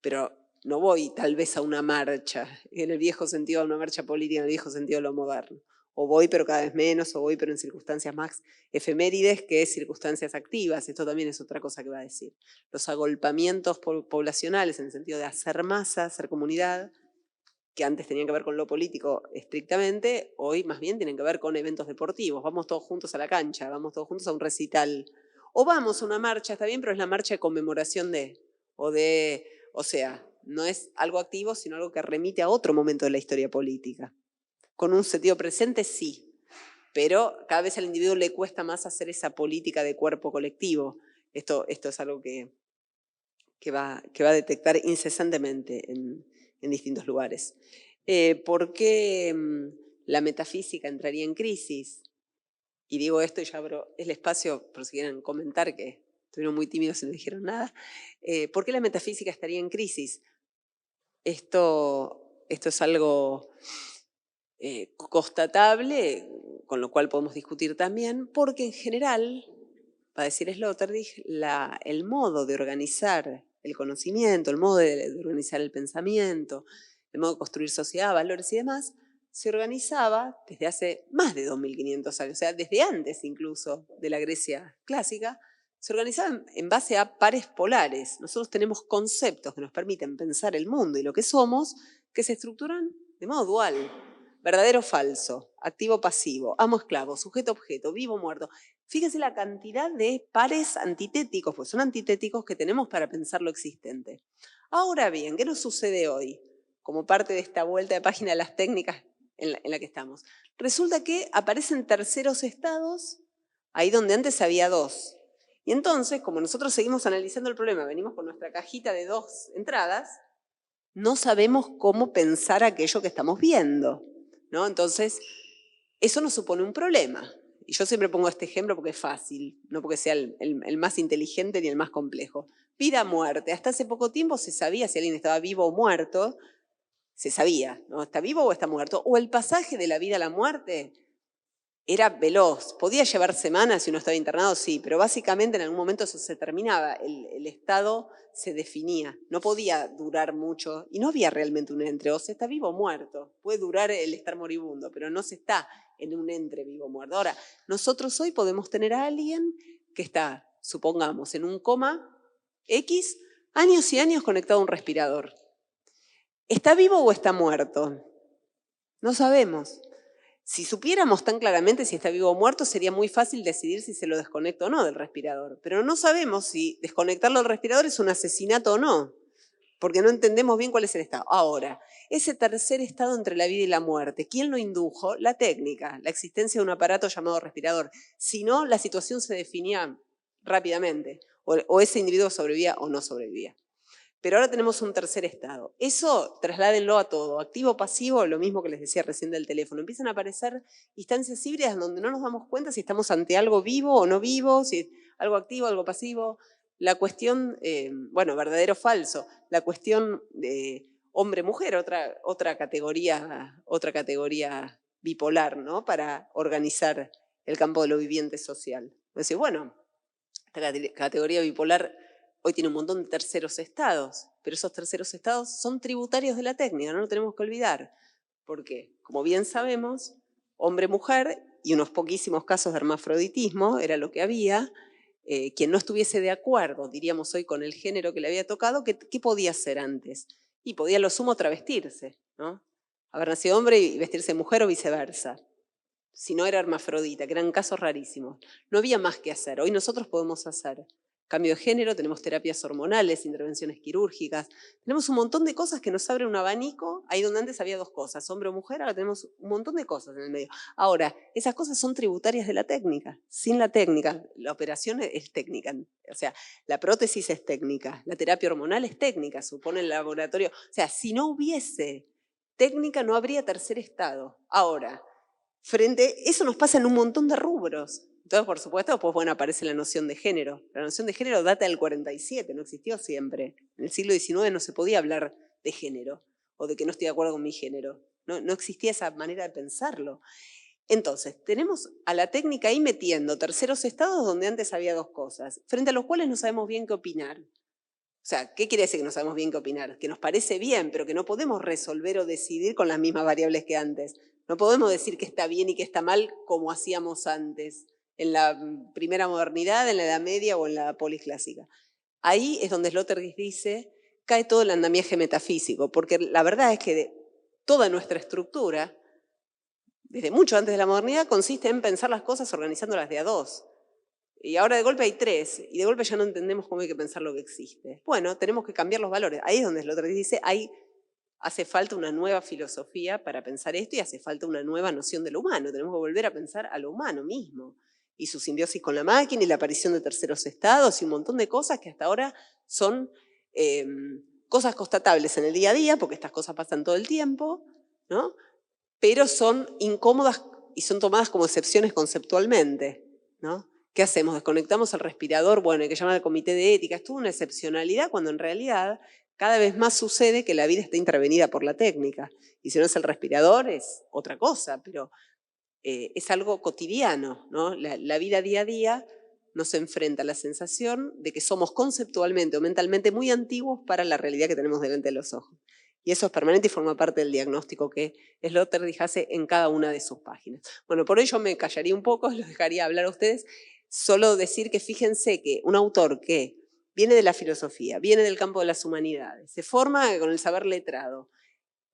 pero no voy tal vez a una marcha, en el viejo sentido a una marcha política, en el viejo sentido de lo moderno. O voy pero cada vez menos, o voy pero en circunstancias más efemérides que circunstancias activas. Esto también es otra cosa que va a decir. Los agolpamientos poblacionales en el sentido de hacer masa, hacer comunidad, que antes tenían que ver con lo político estrictamente, hoy más bien tienen que ver con eventos deportivos. Vamos todos juntos a la cancha, vamos todos juntos a un recital. O vamos a una marcha, está bien, pero es la marcha de conmemoración de, o sea, no es algo activo, sino algo que remite a otro momento de la historia política. Con un sentido presente, sí, pero cada vez al individuo le cuesta más hacer esa política de cuerpo colectivo. Esto es algo que va a detectar incesantemente en distintos lugares. ¿Por qué la metafísica entraría en crisis? Y digo esto y ya abro el espacio por si quieren comentar, que estuvieron muy tímidos y no dijeron nada. ¿Por qué la metafísica estaría en crisis? Esto es algo constatable, con lo cual podemos discutir también, porque en general, va a decir Sloterdijk, el modo de organizar el conocimiento, el modo de organizar el pensamiento, el modo de construir sociedad, valores y demás, se organizaba desde hace más de 2500 años, o sea, desde antes incluso de la Grecia clásica, se organizaba en base a pares polares. Nosotros tenemos conceptos que nos permiten pensar el mundo y lo que somos, que se estructuran de modo dual. Verdadero o falso, activo pasivo, amo esclavo, sujeto objeto, vivo muerto. Fíjese la cantidad de pares antitéticos, pues son antitéticos que tenemos para pensar lo existente. Ahora bien, ¿qué nos sucede hoy? Como parte de esta vuelta de página de las técnicas en la que estamos. Resulta que aparecen terceros estados ahí donde antes había dos. Y entonces, como nosotros seguimos analizando el problema, venimos con nuestra cajita de dos entradas, no sabemos cómo pensar aquello que estamos viendo, ¿no? Entonces, eso nos supone un problema. Y yo siempre pongo este ejemplo porque es fácil, no porque sea el más inteligente ni el más complejo. Vida, muerte. Hasta hace poco tiempo se sabía si alguien estaba vivo o muerto. Se sabía, ¿no? ¿Está vivo o está muerto? O el pasaje de la vida a la muerte era veloz. Podía llevar semanas si uno estaba internado, sí, pero básicamente en algún momento eso se terminaba. El estado se definía. No podía durar mucho y no había realmente un entre. O se está vivo o muerto. Puede durar el estar moribundo, pero no se está en un entre vivo o muerto. Ahora, nosotros hoy podemos tener a alguien que está, supongamos, en un coma X, años y años conectado a un respirador. ¿Está vivo o está muerto? No sabemos. Si supiéramos tan claramente si está vivo o muerto, sería muy fácil decidir si se lo desconecta o no del respirador. Pero no sabemos si desconectarlo del respirador es un asesinato o no, porque no entendemos bien cuál es el estado. Ahora, ese tercer estado entre la vida y la muerte, ¿quién lo indujo? La técnica, la existencia de un aparato llamado respirador. Si no, la situación se definía rápidamente, o ese individuo sobrevivía o no sobrevivía. Pero ahora tenemos un tercer estado. Eso trasládenlo a todo. Activo, pasivo, lo mismo que les decía recién del teléfono. Empiezan a aparecer instancias híbridas donde no nos damos cuenta si estamos ante algo vivo o no vivo, si es algo activo, algo pasivo. La cuestión, bueno, verdadero o falso. La cuestión de hombre-mujer, otra categoría bipolar, ¿no? Para organizar el campo de lo viviente social. Es decir, bueno, esta categoría bipolar hoy tiene un montón de terceros estados, pero esos terceros estados son tributarios de la técnica, no lo tenemos que olvidar. Porque, como bien sabemos, hombre-mujer y unos poquísimos casos de hermafroditismo era lo que había. Quien no estuviese de acuerdo, diríamos hoy, con el género que le había tocado, ¿qué podía hacer antes? Y podía a lo sumo travestirse, ¿no? Haber nacido hombre y vestirse mujer o viceversa. Si no era hermafrodita, que eran casos rarísimos. No había más que hacer. Hoy nosotros podemos hacer cambio de género, tenemos terapias hormonales, intervenciones quirúrgicas, tenemos un montón de cosas que nos abren un abanico, ahí donde antes había dos cosas, hombre o mujer, ahora tenemos un montón de cosas en el medio. Ahora, esas cosas son tributarias de la técnica. Sin la técnica, la operación es técnica, o sea, la prótesis es técnica, la terapia hormonal es técnica, supone el laboratorio. O sea, si no hubiese técnica, no habría tercer estado. Ahora, eso nos pasa en un montón de rubros. Entonces, por supuesto, después, bueno, aparece la noción de género. La noción de género data del 47, no existió siempre. En el siglo XIX no se podía hablar de género o de que no estoy de acuerdo con mi género. No existía esa manera de pensarlo. Entonces, tenemos a la técnica ahí metiendo terceros estados donde antes había dos cosas, frente a los cuales no sabemos bien qué opinar. O sea, ¿qué quiere decir que no sabemos bien qué opinar? Que nos parece bien, pero que no podemos resolver o decidir con las mismas variables que antes. No podemos decir que está bien y que está mal como hacíamos antes, en la primera modernidad, en la Edad Media o en la polis clásica. Ahí es donde Sloterdijk dice, cae todo el andamiaje metafísico, porque la verdad es que toda nuestra estructura, desde mucho antes de la modernidad, consiste en pensar las cosas organizándolas de a dos. Y ahora de golpe hay tres, y de golpe ya no entendemos cómo hay que pensar lo que existe. Bueno, tenemos que cambiar los valores. Ahí es donde Sloterdijk dice, hace falta una nueva filosofía para pensar esto y hace falta una nueva noción de lo humano. Tenemos que volver a pensar a lo humano mismo. Y su simbiosis con la máquina y la aparición de terceros estados y un montón de cosas que hasta ahora son cosas constatables en el día a día, porque estas cosas pasan todo el tiempo, ¿no? Pero son incómodas y son tomadas como excepciones conceptualmente, ¿no? ¿Qué hacemos? ¿Desconectamos el respirador? Bueno, hay que llamar al comité de ética. Es toda una excepcionalidad cuando en realidad cada vez más sucede que la vida está intervenida por la técnica. Y si no es el respirador, es otra cosa, pero es algo cotidiano, ¿no? La vida día a día nos enfrenta a la sensación de que somos conceptualmente o mentalmente muy antiguos para la realidad que tenemos delante de los ojos. Y eso es permanente y forma parte del diagnóstico que Sloterdijk hace en cada una de sus páginas. Bueno, por ello me callaría un poco, los dejaría hablar a ustedes. Solo decir que fíjense que un autor que viene de la filosofía, viene del campo de las humanidades, se forma con el saber letrado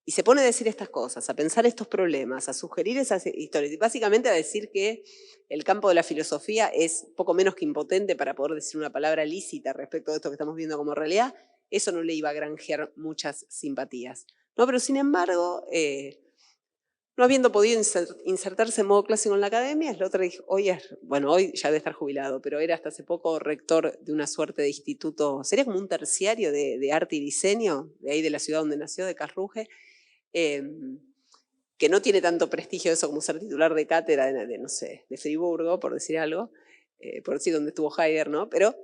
y se pone a decir estas cosas, a pensar estos problemas, a sugerir esas historias y básicamente a decir que el campo de la filosofía es poco menos que impotente para poder decir una palabra lícita respecto de esto que estamos viendo como realidad, eso no le iba a granjear muchas simpatías. ¿No? Pero sin embargo, no habiendo podido insertarse en modo clásico en la academia, Sloterdijk hoy ya debe estar jubilado, pero era hasta hace poco rector de una suerte de instituto, sería como un terciario de arte y diseño, de ahí de la ciudad donde nació, de Karlsruhe, que no tiene tanto prestigio eso como ser titular de cátedra no sé, de Friburgo, por decir algo, por decir donde estuvo Heidegger, ¿no? Pero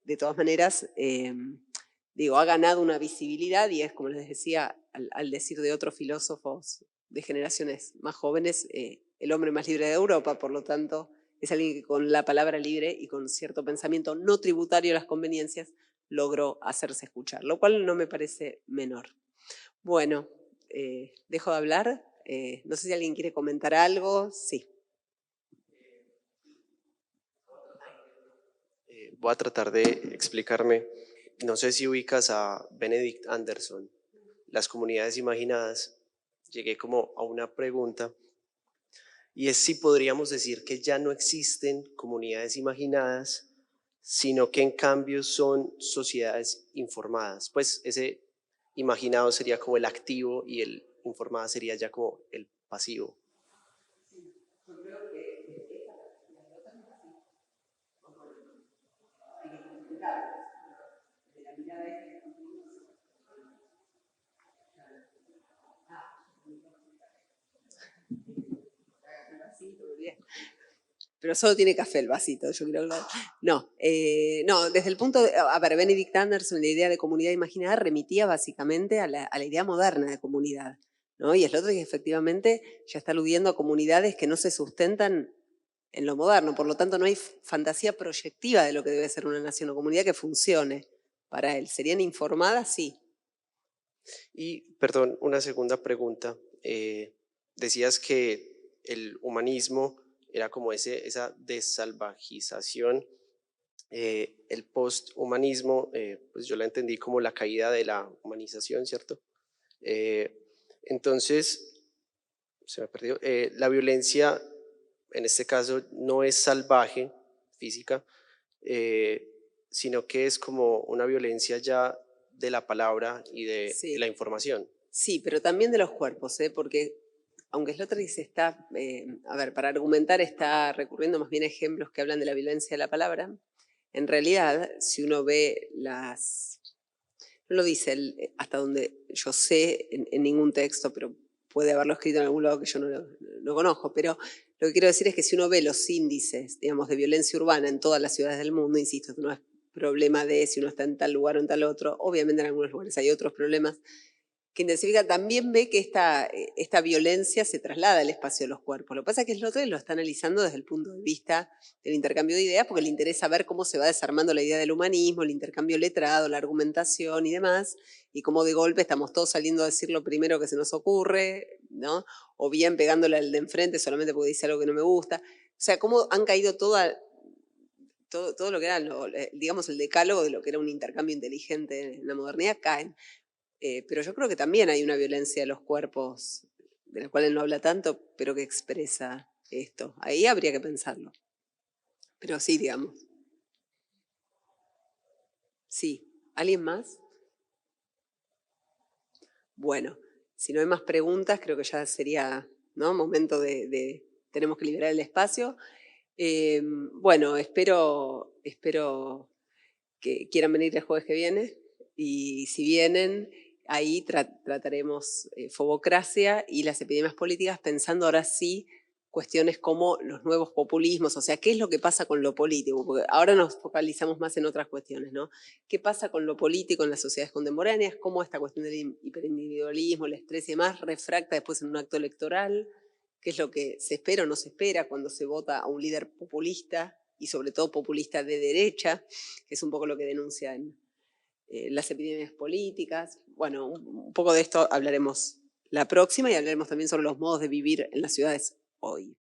de todas maneras, ha ganado una visibilidad y es, como les decía, al decir de otros filósofos de generaciones más jóvenes, el hombre más libre de Europa, por lo tanto, es alguien que con la palabra libre y con cierto pensamiento no tributario a las conveniencias logró hacerse escuchar, lo cual no me parece menor. Bueno, dejo de hablar. No sé si alguien quiere comentar algo. Sí. Voy a tratar de explicarme. No sé si ubicas a Benedict Anderson, las comunidades imaginadas. Llegué como a una pregunta y es si podríamos decir que ya no existen comunidades imaginadas, sino que en cambio son sociedades informadas. Pues ese imaginado sería como el activo y el informada sería ya como el pasivo. Yo creo que pero solo tiene café el vasito, yo creo. No, desde el punto de... A ver, Benedict Anderson, la idea de comunidad imaginada remitía básicamente a la idea moderna de comunidad. ¿no? Y Sloterdijk efectivamente ya está aludiendo a comunidades que no se sustentan en lo moderno, por lo tanto no hay fantasía proyectiva de lo que debe ser una nación o comunidad que funcione para él. ¿Serían informadas? Sí. Y, perdón, una segunda pregunta. Decías que el humanismo era como esa desalvajización. El posthumanismo, pues yo la entendí como la caída de la humanización, ¿cierto? Eh, entonces, se me perdió. La violencia, en este caso, no es salvaje, física, eh, sino que es como una violencia ya de la palabra y de Sí. la información. Sí, pero también de los cuerpos, porque aunque Sloterdijk se está, a ver, para argumentar está recurriendo más bien a ejemplos que hablan de la violencia de la palabra, en realidad, si uno ve las, no lo dice él, hasta donde yo sé en ningún texto, pero puede haberlo escrito en algún lado que yo no conozco, pero lo que quiero decir es que si uno ve los índices, digamos, de violencia urbana en todas las ciudades del mundo, insisto, esto no es problema de si uno está en tal lugar o en tal otro, obviamente en algunos lugares hay otros problemas, que intensifica, también ve que esta violencia se traslada al espacio de los cuerpos. Lo que pasa es que Sloterdijk lo está analizando desde el punto de vista del intercambio de ideas, porque le interesa ver cómo se va desarmando la idea del humanismo, el intercambio letrado, la argumentación y demás, y cómo de golpe estamos todos saliendo a decir lo primero que se nos ocurre, ¿no? O bien pegándole al de enfrente solamente porque dice algo que no me gusta. O sea, cómo han caído todo lo que era, digamos, el decálogo de lo que era un intercambio inteligente en la modernidad, caen. Pero yo creo que también hay una violencia de los cuerpos, de la cual él no habla tanto, pero que expresa esto. Ahí habría que pensarlo. Pero sí, digamos. Sí. ¿Alguien más? Bueno, si no hay más preguntas, creo que ya sería, ¿no?, momento tenemos que liberar el espacio. Bueno, espero que quieran venir el jueves que viene, y si vienen, ahí trataremos Fobocracia y las epidemias políticas, pensando ahora sí cuestiones como los nuevos populismos, o sea, qué es lo que pasa con lo político, porque ahora nos focalizamos más en otras cuestiones, ¿no? ¿Qué pasa con lo político en las sociedades contemporáneas? ¿Cómo esta cuestión del hiperindividualismo, el estrés y demás refracta después en un acto electoral? ¿Qué es lo que se espera o no se espera cuando se vota a un líder populista y sobre todo populista de derecha, que es un poco lo que denuncian las epidemias políticas? Bueno, un poco de esto hablaremos la próxima, y hablaremos también sobre los modos de vivir en las ciudades hoy.